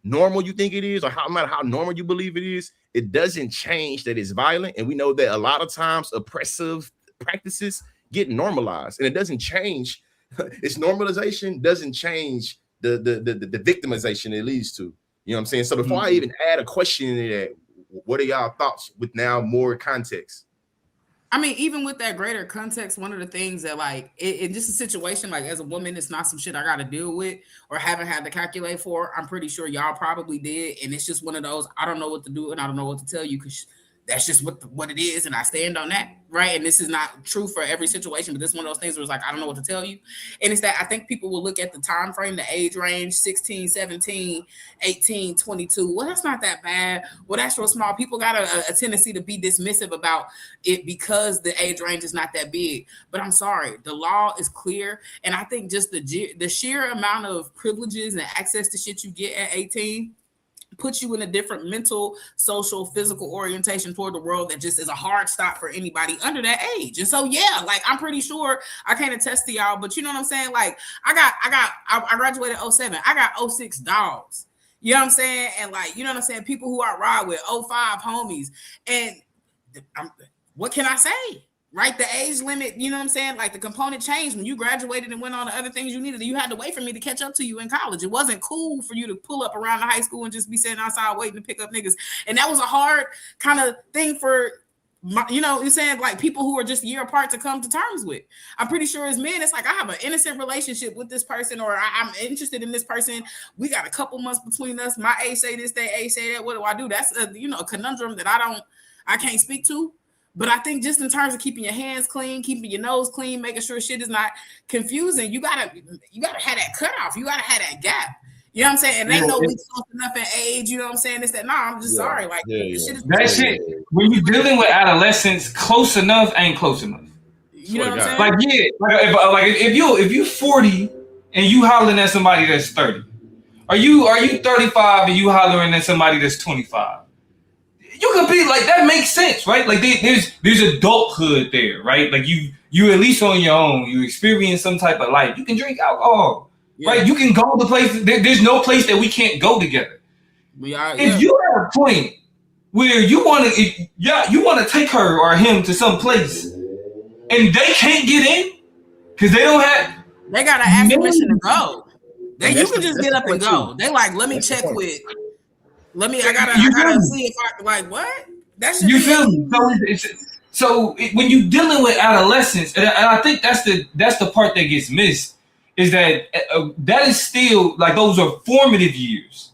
normal you think it is, or how normal you believe it is, it doesn't change that it's violent. And we know that a lot of times oppressive practices get normalized, and it doesn't change. Its normalization doesn't change the victimization it leads to. You know what I'm saying? So before I even add a question into that, what are y'all thoughts with now more context? I mean, even with that greater context, one of the things that, like, in just a situation, like, as a woman, it's not some shit I got to deal with or haven't had to calculate for. I'm pretty sure y'all probably did. And it's just one of those, I don't know what to do and I don't know what to tell you, because that's just what it is. And I stand on that, right? And this is not true for every situation, but this is one of those things where it's like, I don't know what to tell you. And it's that I think people will look at the time frame, the age range, 16, 17, 18, 22. Well, that's not that bad. Well, that's real small. People got a tendency to be dismissive about it because the age range is not that big. But I'm sorry, the law is clear. And I think just the sheer amount of privileges and access to shit you get at 18 puts you in a different mental, social, physical orientation toward the world that just is a hard stop for anybody under that age. And so, yeah, like, I'm pretty sure, I can't attest to y'all, but you know what I'm saying? Like, I graduated 07. I got 06 dogs. You know what I'm saying? And, like, you know what I'm saying? People who I ride with, 05 homies. And what can I say? Right? The age limit, you know what I'm saying? Like, the component changed when you graduated and went on to other things you needed. You had to wait for me to catch up to you in college. It wasn't cool for you to pull up around the high school and just be sitting outside waiting to pick up niggas. And that was a hard kind of thing for, you know, you're saying, like, people who are just a year apart to come to terms with. I'm pretty sure as men, it's like, I have an innocent relationship with this person, or I'm interested in this person. We got a couple months between us. My age say this, their age say that. What do I do? That's a conundrum that I can't speak to. But I think just in terms of keeping your hands clean, keeping your nose clean, making sure shit is not confusing, you gotta have that cutoff. You gotta have that gap. You know what I'm saying? And they know we close enough in age. You know what I'm saying? It's that. No, I'm just sorry. Like this shit is that shit. When you're dealing with adolescents, close enough ain't close enough. You know what I'm saying? Like if you 40 and you hollering at somebody that's 30, are you 35 and you hollering at somebody that's 25? You could be like, that makes sense, right? Like there's adulthood there, right? Like you at least on your own, you experience some type of life. You can drink alcohol, right? You can go to places. There's no place that we can't go together. If you have a point where you want to take her or him to some place, and they can't get in because they don't have. They gotta ask permission to go. You can just get up and go. They like, let me check with. I gotta see if I like what that should. You feel me? So when you're dealing with adolescents, and I think that's the part that gets missed, is that that is still like those are formative years,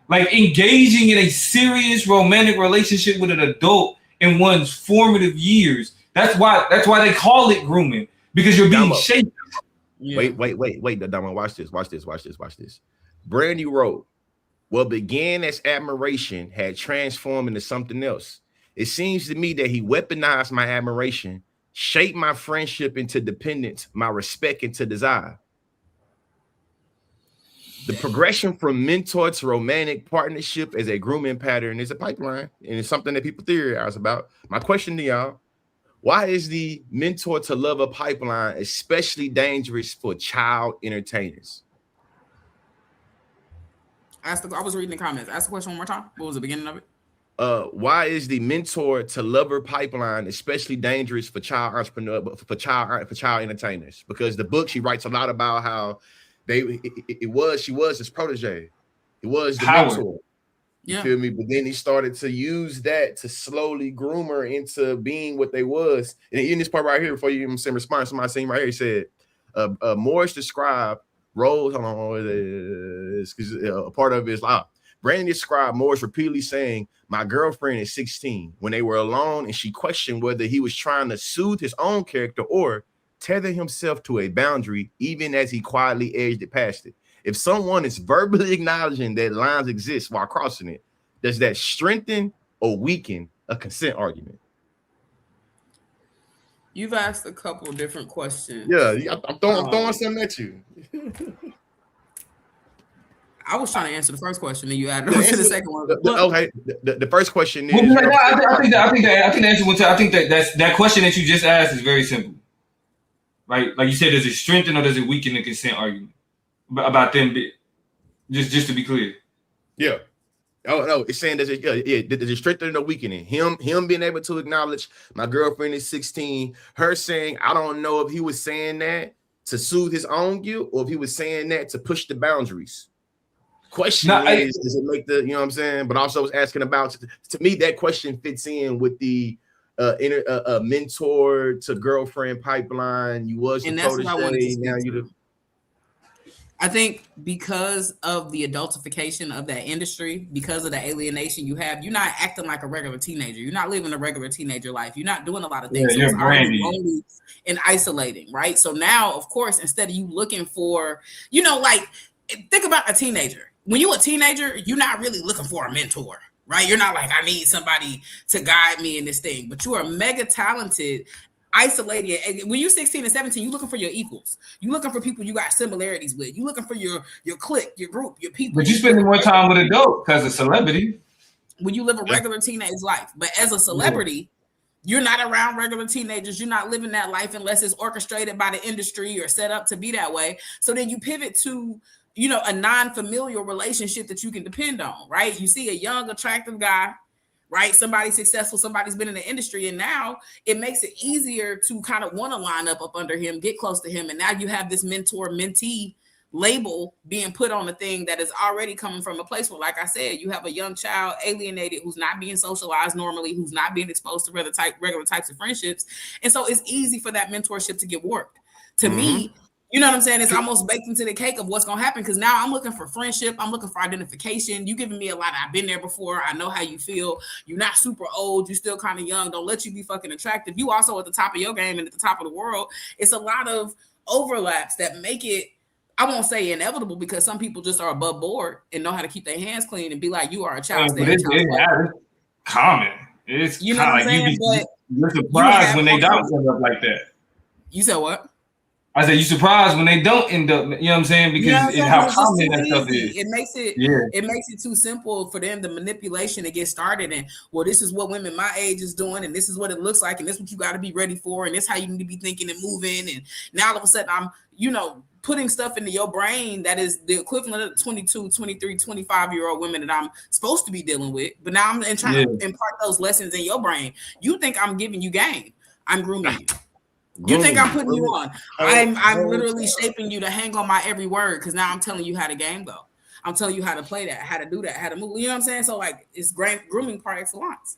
like engaging in a serious romantic relationship with an adult in one's formative years. That's why they call it grooming, because you're being shaped. Yeah. Wait, Damo, watch this. Brandy wrote, what began as admiration had transformed into something else. It seems to me that he weaponized my admiration, shaped my friendship into dependence, my respect into desire. The progression from mentor to romantic partnership as a grooming pattern is a pipeline, and it's something that people theorize about. My question to y'all, why is the mentor to lover pipeline especially dangerous for child entertainers? I was reading the comments. Ask the question one more time. What was the beginning of it? Why is the mentor to lover pipeline especially dangerous for child child entertainers? Because the book, she writes a lot about how she was his protege. It was the mentor. You feel me? But then he started to use that to slowly groom her into being what they was. And in this part right here, before you even send response, somebody saying right here, he said, Morris described Rose, hold on, because a part of it is Brandy described Morris repeatedly saying, my girlfriend is 16, when they were alone, and she questioned whether he was trying to soothe his own character or tether himself to a boundary, even as he quietly edged it past it. If someone is verbally acknowledging that lines exist while crossing it, does that strengthen or weaken a consent argument? You've asked a couple of different questions. Yeah, I'm throwing something at you. I was trying to answer the first question, and you added on to the second one. Okay, the first question is. I think the answer was. I think that question that you just asked is very simple, right? Like you said, does it strengthen or does it weaken the consent argument about them? Just to be clear. Yeah. Oh no, it's saying does it strengthen or weakening him being able to acknowledge my girlfriend is 16, her saying I don't know if he was saying that to soothe his own guilt or if he was saying that to push the boundaries. Question is, does it make the, you know what I'm saying? But also was asking about, to me, that question fits in with the mentor to girlfriend pipeline. You was the protege, now you the. I think because of the adultification of that industry, because of the alienation you have, you're not acting like a regular teenager. You're not living a regular teenager life. You're not doing a lot of things. Yeah, so it's already lonely and isolating, right? So now, of course, instead of you looking for, like, think about a teenager. When you're a teenager, you're not really looking for a mentor, right? You're not like, I need somebody to guide me in this thing. But you are mega talented, isolated. And when you're 16 and 17, you're looking for your equals. You're looking for people you got similarities with. You're looking for your clique, your group, your people. But you're spending more time with adults because of celebrity. When you live a regular teenage life. But as a celebrity, you're not around regular teenagers. You're not living that life unless it's orchestrated by the industry or set up to be that way. So then you pivot to a non-familial relationship that you can depend on, right? You see a young, attractive guy, right? Somebody successful, somebody's been in the industry, and now it makes it easier to kind of want to line up under him, get close to him, and now you have this mentor-mentee label being put on a thing that is already coming from a place where, like I said, you have a young child alienated who's not being socialized normally, who's not being exposed to regular types of friendships, and so it's easy for that mentorship to get warped. To me, You know what I'm saying? It's almost baked into the cake of what's gonna happen. Because now I'm looking for friendship. I'm looking for identification. You giving me a lot. I've been there before. I know how you feel. You're not super old. You're still kind of young. Don't let you be fucking attractive. You also at the top of your game and at the top of the world. It's a lot of overlaps that make it, I won't say inevitable, because some people just are above board and know how to keep their hands clean and be like, you are a child. But it's common. It's you know what I'm saying? You're surprised when they don't end up like that. You said what? I said, you surprised when they don't end up, you know what I'm saying? Because it's how common that stuff is. It makes it too simple for them, the manipulation to get started. And, well, this is what women my age is doing, and this is what it looks like, and this is what you got to be ready for, and this is how you need to be thinking and moving. And now all of a sudden I'm, putting stuff into your brain that is the equivalent of 22, 23, 25-year-old women that I'm supposed to be dealing with. But now I'm trying to impart those lessons in your brain. You think I'm giving you game. I'm grooming you. You think I'm putting you on. I'm literally shaping you to hang on my every word, because now I'm telling you how the game go. I'm telling you how to play that, how to do that, how to move. You know what I'm saying? So, like, it's grooming par excellence.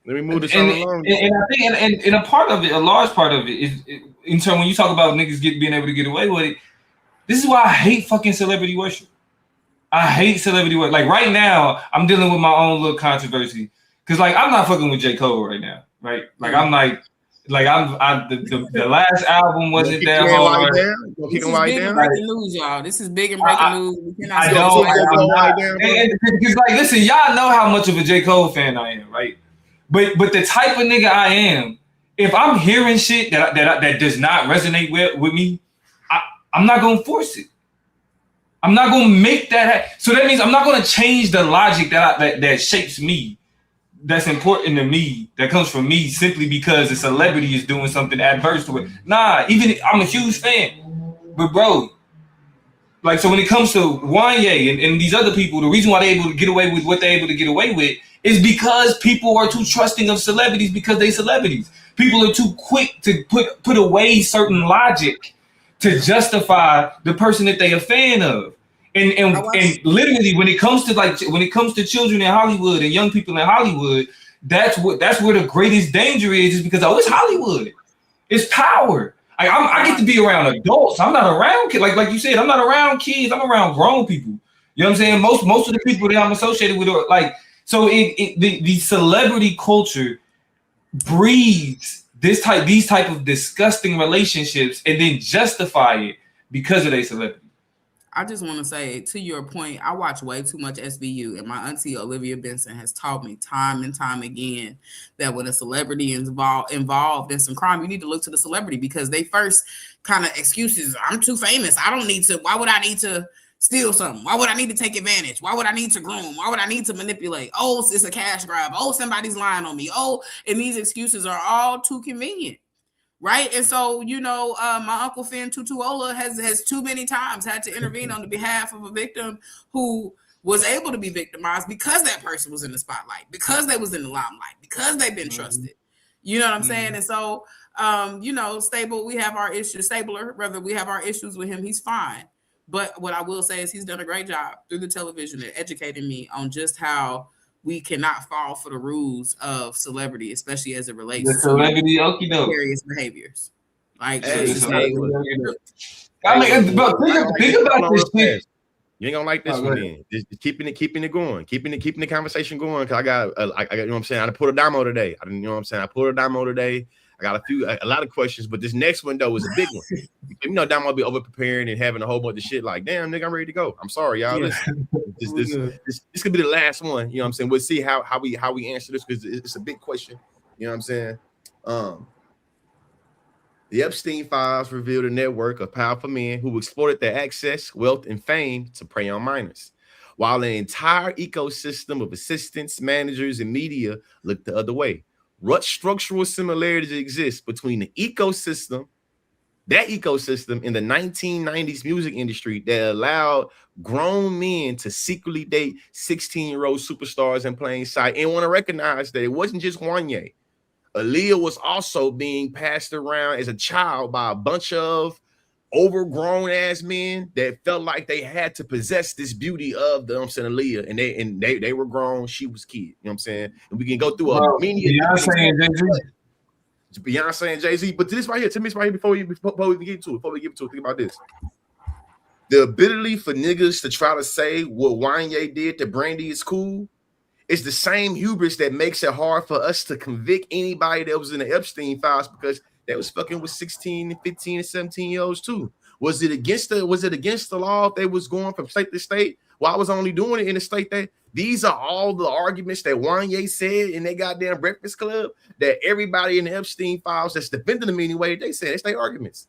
Let me move this along. And I think, and a part of it, a large part of it is, in turn, when you talk about niggas being able to get away with it, this is why I hate fucking celebrity worship. I hate celebrity worship. Like, right now, I'm dealing with my own little controversy. Because, like, I'm not fucking with J. Cole right now, right? Like, I'm like, the last album wasn't that hard. This is big and breaking news, y'all. This is big and breaking news. Because, like, listen, y'all know how much of a J. Cole fan I am, right? But the type of nigga I am, if I'm hearing shit that does not resonate with me, I'm not gonna force it. I'm not gonna make that. So that means I'm not gonna change the logic that shapes me, that's important to me, that comes from me, simply because a celebrity is doing something adverse to it. Nah, even I'm a huge fan, but bro, like, so when it comes to Wanye and these other people, the reason why they're able to get away with what they're able to get away with is because people are too trusting of celebrities, because they celebrities. People are too quick to put away certain logic to justify the person that they're a fan of. And literally, when it comes to children in Hollywood and young people in Hollywood, that's where the greatest danger is because it's Hollywood. It's power. I get to be around adults. I'm not around kids. Like you said, I'm not around kids. I'm around grown people. You know what I'm saying? Most of the people that I'm associated with are like, so the celebrity culture breeds these type of disgusting relationships and then justify it because of their celebrity. I just want to say, to your point, I watch way too much SVU, and my auntie Olivia Benson has taught me time and time again that when a celebrity is involved in some crime, you need to look to the celebrity, because they first kind of excuses. I'm too famous. I don't need to. Why would I need to steal something? Why would I need to take advantage? Why would I need to groom? Why would I need to manipulate? Oh, it's a cash grab. Oh, somebody's lying on me. Oh, and these excuses are all too convenient. Right. And so, my Uncle Finn Tutuola has too many times had to intervene on the behalf of a victim who was able to be victimized because that person was in the spotlight, because they was in the limelight, because they've been trusted. You know what I'm saying? And so, Stable, we have our issues. Stabler, rather, we have our issues with him. He's fine. But what I will say is he's done a great job through the television at educating me on just how we cannot fall for the rules of celebrity, especially as it relates to celebrity various behaviors. Like, think about this shit. You ain't gonna like this one, man. Just keeping it going, keeping the conversation going. Cause I got, you know what I'm saying. I pulled a demo today. I pulled a demo today. I got a lot of questions, but this next one though is a big one. Damo be over preparing and having a whole bunch of shit. Like, damn, nigga, I'm ready to go. I'm sorry, y'all. Listen, this could be the last one. You know what I'm saying? We'll see how we answer this, because it's a big question. You know what I'm saying? The Epstein files revealed a network of powerful men who exploited their access, wealth, and fame to prey on minors, while an entire ecosystem of assistants, managers, and media looked the other way. What structural similarities exist between the ecosystem in the 1990s music industry that allowed grown men to secretly date 16-year-old superstars in plain sight, and want to recognize that it wasn't just Wanye. Aaliyah was also being passed around as a child by a bunch of overgrown ass men that felt like they had to possess this beauty of the Aaliyah, and they were grown, she was kid. You know what I'm saying? And we can go through Beyonce and Jay-Z. But this right here, to me, it's right here before we get to it. Think about this. The ability for niggas to try to say what Wanye did to Brandy is cool is the same hubris that makes it hard for us to convict anybody that was in the Epstein files because they was fucking with 16 and 15 and 17-year-olds too. Was it against the law if they was going from state to state? Well, I was only doing it in the state that these are all the arguments that Wanye said in their goddamn Breakfast Club that everybody in the Epstein files that's defending them anyway, they said it's their arguments.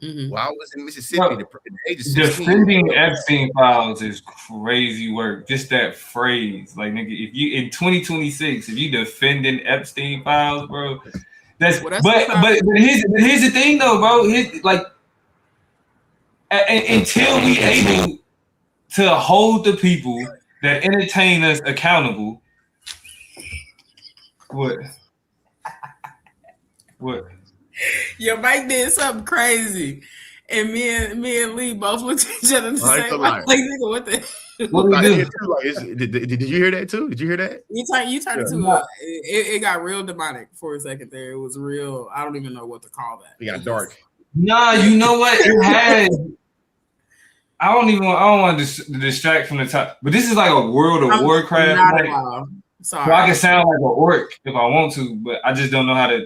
Mm-hmm. Well, I was in Mississippi. The age of 16. Defending Epstein files is crazy work. Just that phrase, like nigga, if you in 2026, if you defending Epstein files, bro, that's but here's the thing though, bro. Until we able to hold the people that entertain us accountable, what? Your mic did something crazy, and me and Lee both looked at each other and said, "Like, nigga, what the?" Did you hear that too? Did you hear that? You turned it to it got real demonic for a second there. It was real. I don't even know what to call that. It got dark. Nah, you know what? It had. I don't want to distract from the top, but this is like a World of Warcraft. Sorry. So I can sound like an orc if I want to, but I just don't know how to.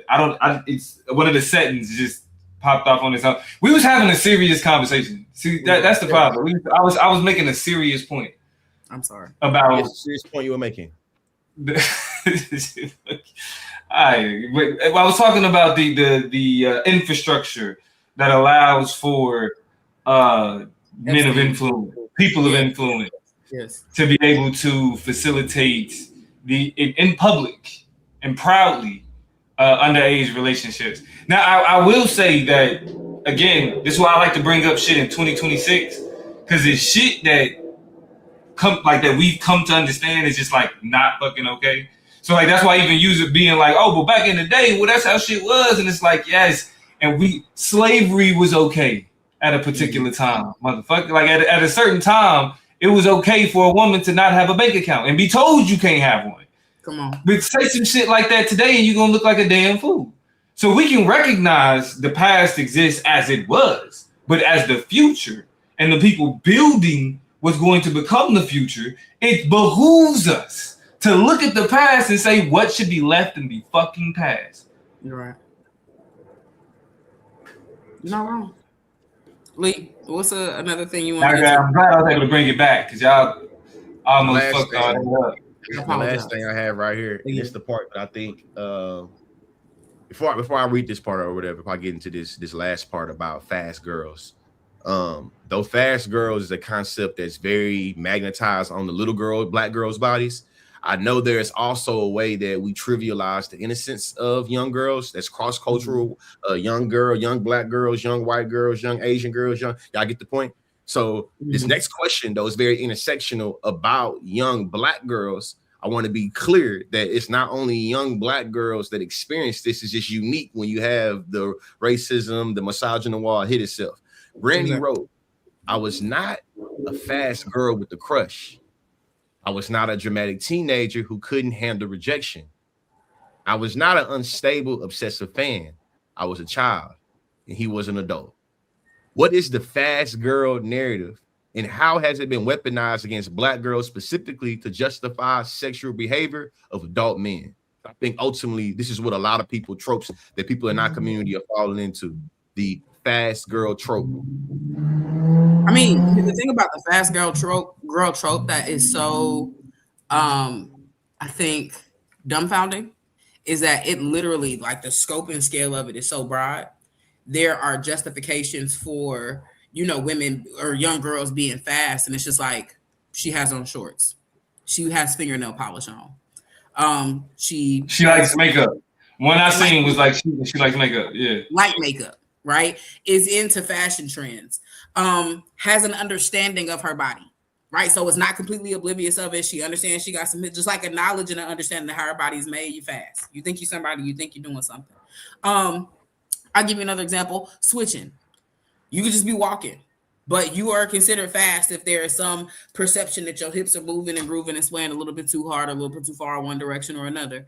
It's one of the settings just popped off on this. We was having a serious conversation. See, that's the problem. I was making a serious point. I'm sorry. About a serious point you were making. I was talking about the infrastructure that allows for men of influence, people of influence, to be able to facilitate in public and proudly underage relationships. Now, I will say that again. This is why I like to bring up shit in 2026 because it's shit that we've come to understand is just like not fucking okay. So like that's why I even use it being like, oh, but back in the day, well, that's how shit was, and it's like yes, and slavery was okay at a particular time, motherfucker. Like at a certain time. It was okay for a woman to not have a bank account and be told you can't have one. Come on. But say some shit like that today and you're going to look like a damn fool. So we can recognize the past exists as it was, but as the future and the people building what's going to become the future, it behooves us to look at the past and say what should be left in the fucking past. You're right. You're not wrong. Lee, what's another thing you want to I'm glad I was able to bring it back because y'all almost fucked all that up. The last thing I have right here, it's the part that I think before I read this part or whatever, if I get into this last part about fast girls, though fast girls is a concept that's very magnetized on the black girls' bodies. I know there's also a way that we trivialize the innocence of young girls. That's cross-cultural, young black girls, young white girls, young Asian girls, y'all get the point? So this next question, though, is very intersectional about young black girls. I want to be clear that it's not only young black girls that experience this. It's just unique when you have the racism, the misogyny hit itself. Brandy wrote, I was not a fast girl with a crush. I was not a dramatic teenager who couldn't handle rejection. I was not an unstable, obsessive fan. I was a child, and he was an adult. What is the fast girl narrative, and how has it been weaponized against black girls specifically to justify sexual behavior of adult men? I think ultimately this is what a lot of tropes that people in our community are falling into, the fast girl trope. I mean, the thing about the fast girl trope that is so, I think, dumbfounding is that it literally, like the scope and scale of it is so broad. There are justifications for, women or young girls being fast, and it's just like she has on shorts, she has fingernail polish on, she likes makeup. One I seen was like she likes makeup, light makeup, right? Is into fashion trends. Has an understanding of her body, right? So it's not completely oblivious of it. She understands she got some, just like a knowledge and an understanding of how her body's made. You fast. You think you're somebody, you think you're doing something. I'll give you another example. Switching. You could just be walking, but you are considered fast if there is some perception that your hips are moving and grooving and swaying a little bit too hard, or a little bit too far in one direction or another.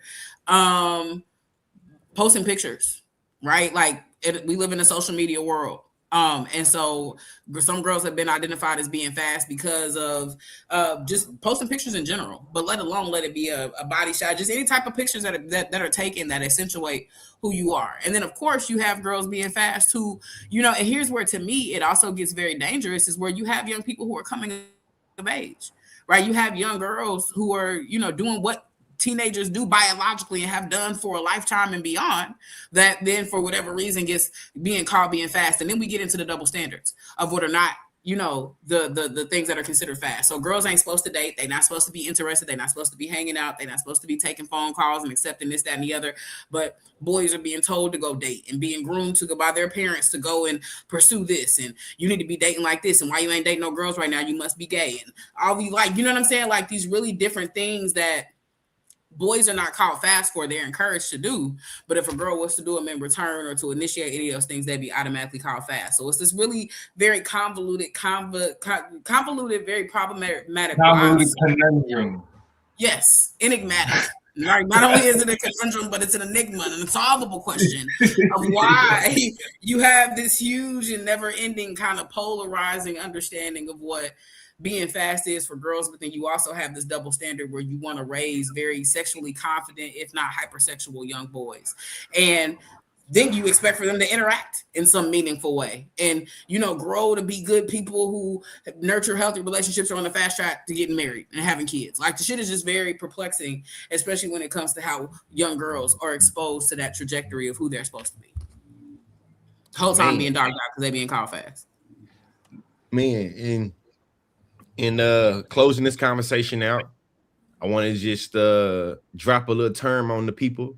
Posting pictures right? Like we live in a social media world. And so some girls have been identified as being fast because of just posting pictures in general, but let alone let it be a body shot, just any type of pictures that are taken that accentuate who you are. And then of course you have girls being fast who, and here's where to me it also gets very dangerous, is where you have young people who are coming of age, right? You have young girls who are, doing what teenagers do biologically and have done for a lifetime and beyond, that then for whatever reason gets being called being fast. And then we get into the double standards of what are not, the things that are considered fast. So girls ain't supposed to date. They're not supposed to be interested. They're not supposed to be hanging out. They're not supposed to be taking phone calls and accepting this, that, and the other. But boys are being told to go date and being groomed to go by their parents to go and pursue this. And you need to be dating like this. And why you ain't dating no girls right now? You must be gay. And all you like, you know what I'm saying? Like these really different things that boys are not called fast for, they're encouraged to do. But if a girl was to do them in return or to initiate any of those things, they'd be automatically called fast. So it's this really very convoluted, very problematic conundrum. Yes, enigmatic. Not only is it a conundrum, but it's an enigma, an unsolvable question of why you have this huge and never-ending kind of polarizing understanding of what being fast is for girls, but then you also have this double standard where you want to raise very sexually confident, if not hypersexual young boys. And then you expect for them to interact in some meaningful way and, grow to be good people who nurture healthy relationships, are on the fast track to getting married and having kids. Like the shit is just very perplexing, especially when it comes to how young girls are exposed to that trajectory of who they're supposed to be. The whole time being dark because they being called fast. Man, in closing this conversation out, I want to just drop a little term on the people.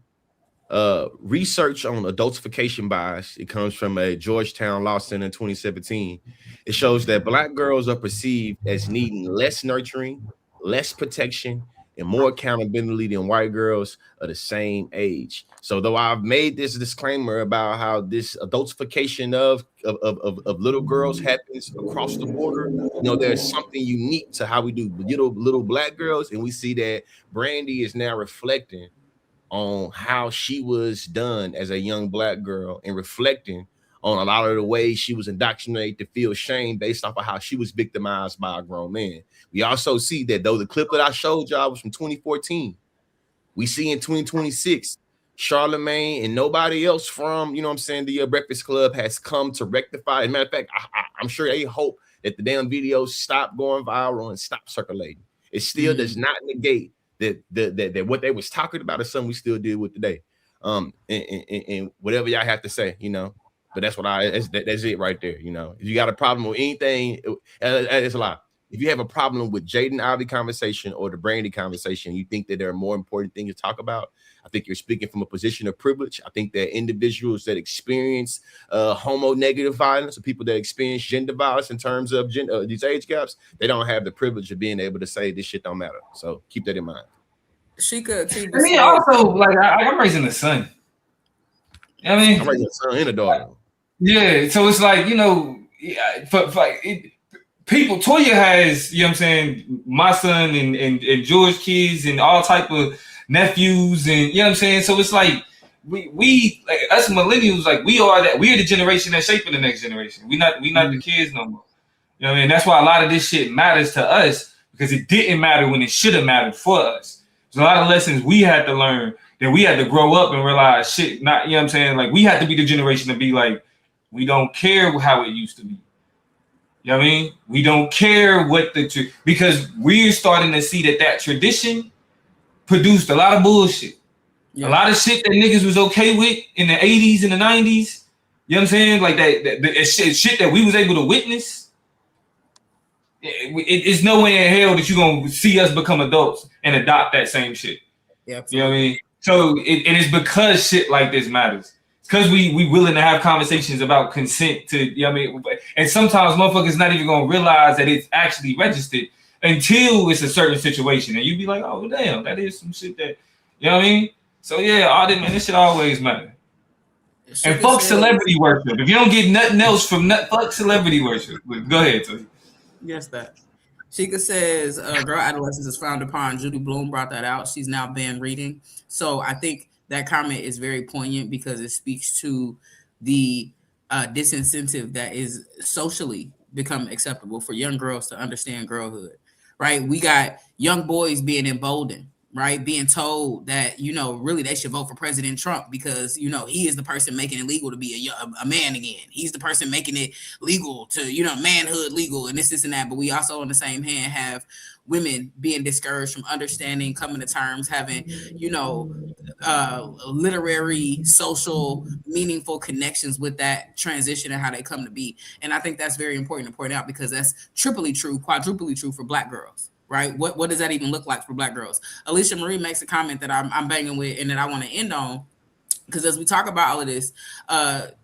Research on adultification bias. It comes from a Georgetown Law Center in 2017. It shows that Black girls are perceived as needing less nurturing, less protection, and more accountability than white girls of the same age. So though I've made this disclaimer about how this adultification of little girls happens across the border, there's something unique to how we do little Black girls. And we see that Brandy is now reflecting on how she was done as a young Black girl and reflecting on a lot of the ways she was indoctrinated to feel shame based off of how she was victimized by a grown man. We also see that though the clip that I showed y'all was from 2014, we see in 2026, Charlemagne and nobody else from, the Breakfast Club has come to rectify. As a matter of fact, I'm sure they hope that the damn videos stop going viral and stop circulating. It still does not negate that what they was talking about is something we still deal with today. And whatever y'all have to say, but that's what that's it right there. If you got a problem with anything, it's a lot. If you have a problem with Jaden Ivey conversation or the Brandy conversation, you think that there are more important things to talk about, I think you're speaking from a position of privilege. I think that individuals that experience homo-negative violence, or people that experience gender violence in terms of these age gaps, they don't have the privilege of being able to say this shit don't matter. So keep that in mind. Also, like I'm raising a son. I'm raising a son and a daughter. Yeah, so it's like, people, Toya has, my son and George kids and all type of nephews, and so it's like we like us millennials, like we're the generation that's shaping the next generation. We not the kids no more. That's why a lot of this shit matters to us, because it didn't matter when it should have mattered for us. There's a lot of lessons we had to learn, that we had to grow up and realize shit, not, like we had to be the generation to be like, we don't care how it used to be. We don't care what because we're starting to see that tradition produced a lot of bullshit. Yeah. A lot of shit that niggas was okay with in the 80s and the 90s. Like that shit that we was able to witness. It's no way in hell that you're going to see us become adults and adopt that same shit. Yeah, So it is because shit like this matters. Because we willing to have conversations about consent to, and sometimes motherfuckers not even gonna realize that it's actually registered until it's a certain situation, and you be like, oh damn, that is some shit that, So yeah, all that, man, this shit always matter. And fuck celebrity worship. If you don't get nothing else from fuck celebrity worship, go ahead, Tony. Yes, that. Sheikah says, girl adolescence is frowned upon. Judy Bloom brought that out. She's now banned reading. So I think that comment is very poignant because it speaks to the disincentive that is socially become acceptable for young girls to understand girlhood, right? We got young boys being emboldened, right? Being told that, really they should vote for President Trump because, he is the person making it legal to be a man again. He's the person making it legal to, manhood legal and this and that. But we also on the same hand have women being discouraged from understanding, coming to terms, having, literary, social, meaningful connections with that transition and how they come to be. And I think that's very important to point out because that's triply true, quadruply true for Black girls, right? What does that even look like for Black girls? Alicia Marie makes a comment that I'm banging with and that I want to end on, because as we talk about all of this,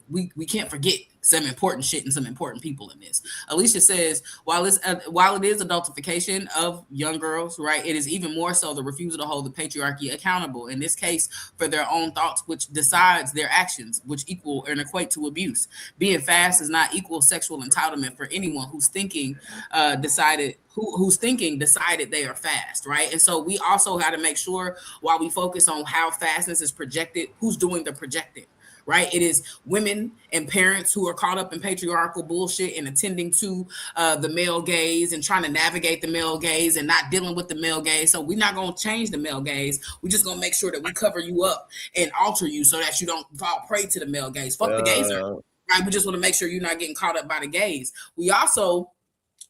we can't forget some important shit and some important people in this. Alicia says, while it is adultification of young girls, right, it is even more so the refusal to hold the patriarchy accountable, in this case, for their own thoughts, which decides their actions, which equal and equate to abuse. Being fast is not equal sexual entitlement for anyone who's thinking decided they are fast, right? And so we also got to make sure while we focus on how fastness is projected, who's doing the projecting, right? It is women and parents who are caught up in patriarchal bullshit and attending to the male gaze and trying to navigate the male gaze and not dealing with the male gaze. So we're not going to change the male gaze. We're just going to make sure that we cover you up and alter you so that you don't fall prey to the male gaze. Fuck the gazer, right? We just want to make sure you're not getting caught up by the gaze. We also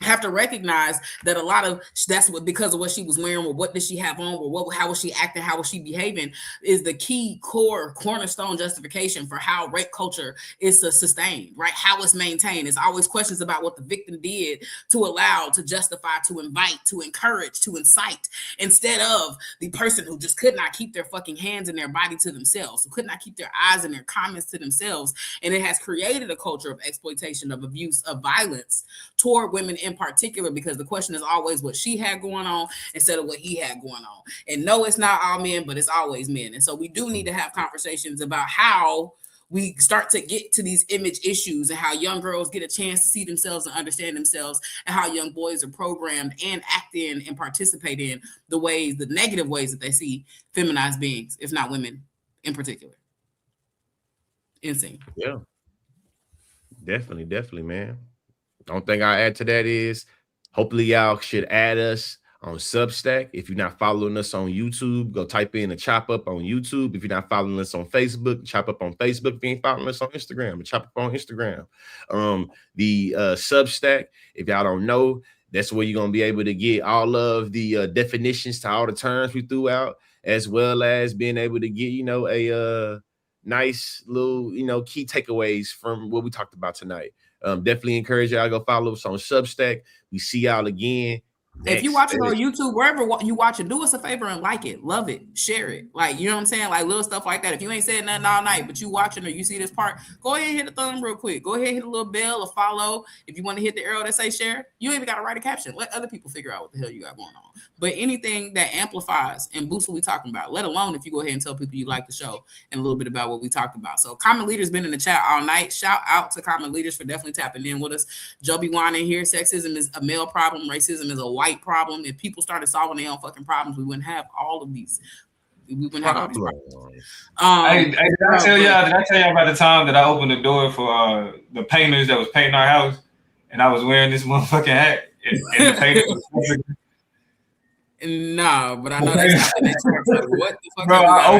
have to recognize that a lot of that's what, because of what she was wearing or what did she have on or how was she acting, how was she behaving, is the key cornerstone justification for how rape culture is sustained, right? How it's maintained. It's always questions about what the victim did to allow, to justify, to invite, to encourage, to incite, instead of the person who just could not keep their fucking hands and their body to themselves, who could not keep their eyes and their comments to themselves. And it has created a culture of exploitation, of abuse, of violence toward women in particular, because the question is always what she had going on instead of what he had going on. And no, it's not all men, but it's always men. And so we do need to have conversations about how we start to get to these image issues and how young girls get a chance to see themselves and understand themselves, and how young boys are programmed and act in and participate in the negative ways that they see feminized beings, if not women in particular. Insane. Yeah. Definitely, man. The only thing I add to that is hopefully y'all should add us on Substack. If you're not following us on YouTube, go type in a chop up on YouTube. If you're not following us on Facebook, chop up on Facebook. If you ain't following us on Instagram, chop up on Instagram. The Substack, if y'all don't know, that's where you're gonna be able to get all of the definitions to all the terms we threw out, as well as being able to get, a nice little, key takeaways from what we talked about tonight. Definitely encourage y'all to go follow us on Substack. We see y'all again. If you watch it on YouTube, wherever you watch it, do us a favor and like it, love it, share it. Like, you know what I'm saying? Like little stuff like that. If you ain't saying nothing all night, but you watching or you see this part, go ahead and hit the thumb real quick. Go ahead and hit a little bell or follow. If you want to hit the arrow that say share, you ain't even got to write a caption. Let other people figure out what the hell you got going on. But anything that amplifies and boosts what we talking about, let alone if you go ahead and tell people you like the show and a little bit about what we talked about. So Common Leader's been in the chat all night. Shout out to Common Leaders for definitely tapping in with us. Joby Wine in here. Sexism is a male problem. Racism is a white problem. If people started solving their own fucking problems, we wouldn't have all of these. We wouldn't have all these problems. Hey, did I tell y'all about the time that I opened the door for the painters that was painting our house, and I was wearing this motherfucking hat, and the painter was no, but I know that's not the what the fuck. Bro, I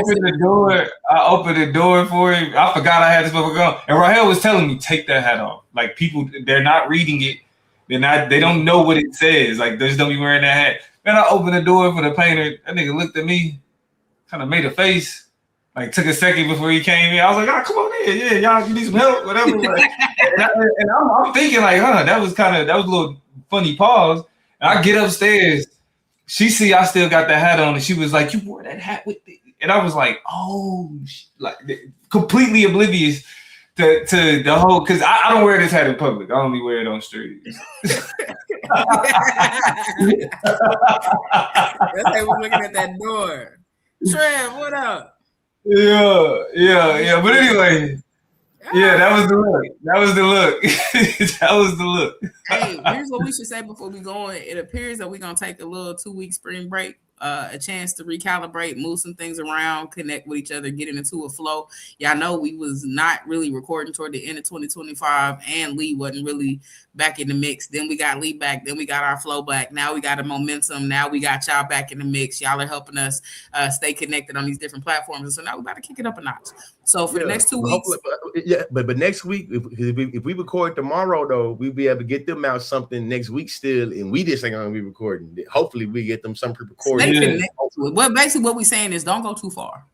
opened the door for him. I forgot I had this motherfucker on. And Rahel was telling me, take that hat off. Like, people, they're not reading it. They don't know what it says. Like, they just don't be wearing that hat. Then I opened the door for the painter. That nigga looked at me, kind of made a face. Like, took a second before he came in. I was like, oh, come on in. Yeah, y'all, you need some help, whatever. Like, and I'm thinking, like, that was a little funny pause. And I get upstairs. She see I still got the hat on, and she was like, you wore that hat with me. And I was like, oh, like, completely oblivious to the whole, because I don't wear this hat in public. I only wear it on streets. That's how we're looking at that door. Trev, what up? Yeah. But anyway, yeah, that was the look. Hey, here's what we should say before we go on. It appears that we're going to take a little 2-week spring break a chance to recalibrate, move some things around, connect with each other, getting into a flow. Y'all know we was not really recording toward the end of 2025, and Lee wasn't really back in the mix. Then we got Lee back. Then we got our flow back. Now we got a momentum. Now we got y'all back in the mix. Y'all are helping us stay connected on these different platforms. And so now we got to kick it up a notch. So for the next 2 weeks. But next week, if we record tomorrow, though, we'll be able to get them out something next week still, and we just ain't gonna be recording. Hopefully, we get them some pre-recorded. Well, basically, what we're saying is don't go too far,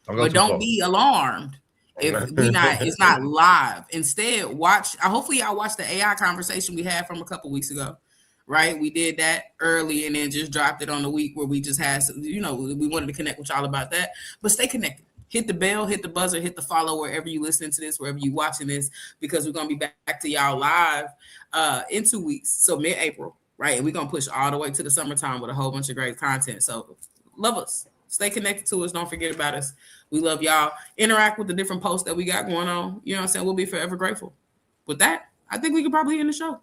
don't be alarmed if it's not live. Instead, watch. Hopefully, y'all watch the AI conversation we had from a couple weeks ago. Right, we did that early and then just dropped it on the week where we just had, we wanted to connect with y'all about that. But stay connected. Hit the bell, hit the buzzer, hit the follow wherever you listening to this, wherever you watching this, because we're gonna be back to y'all live in 2 weeks, so mid-April, right? And we're gonna push all the way to the summertime with a whole bunch of great content. So love us, stay connected to us, don't forget about us. We love y'all. Interact with the different posts that we got going on. You know what I'm saying? We'll be forever grateful. With that, I think we could probably end the show.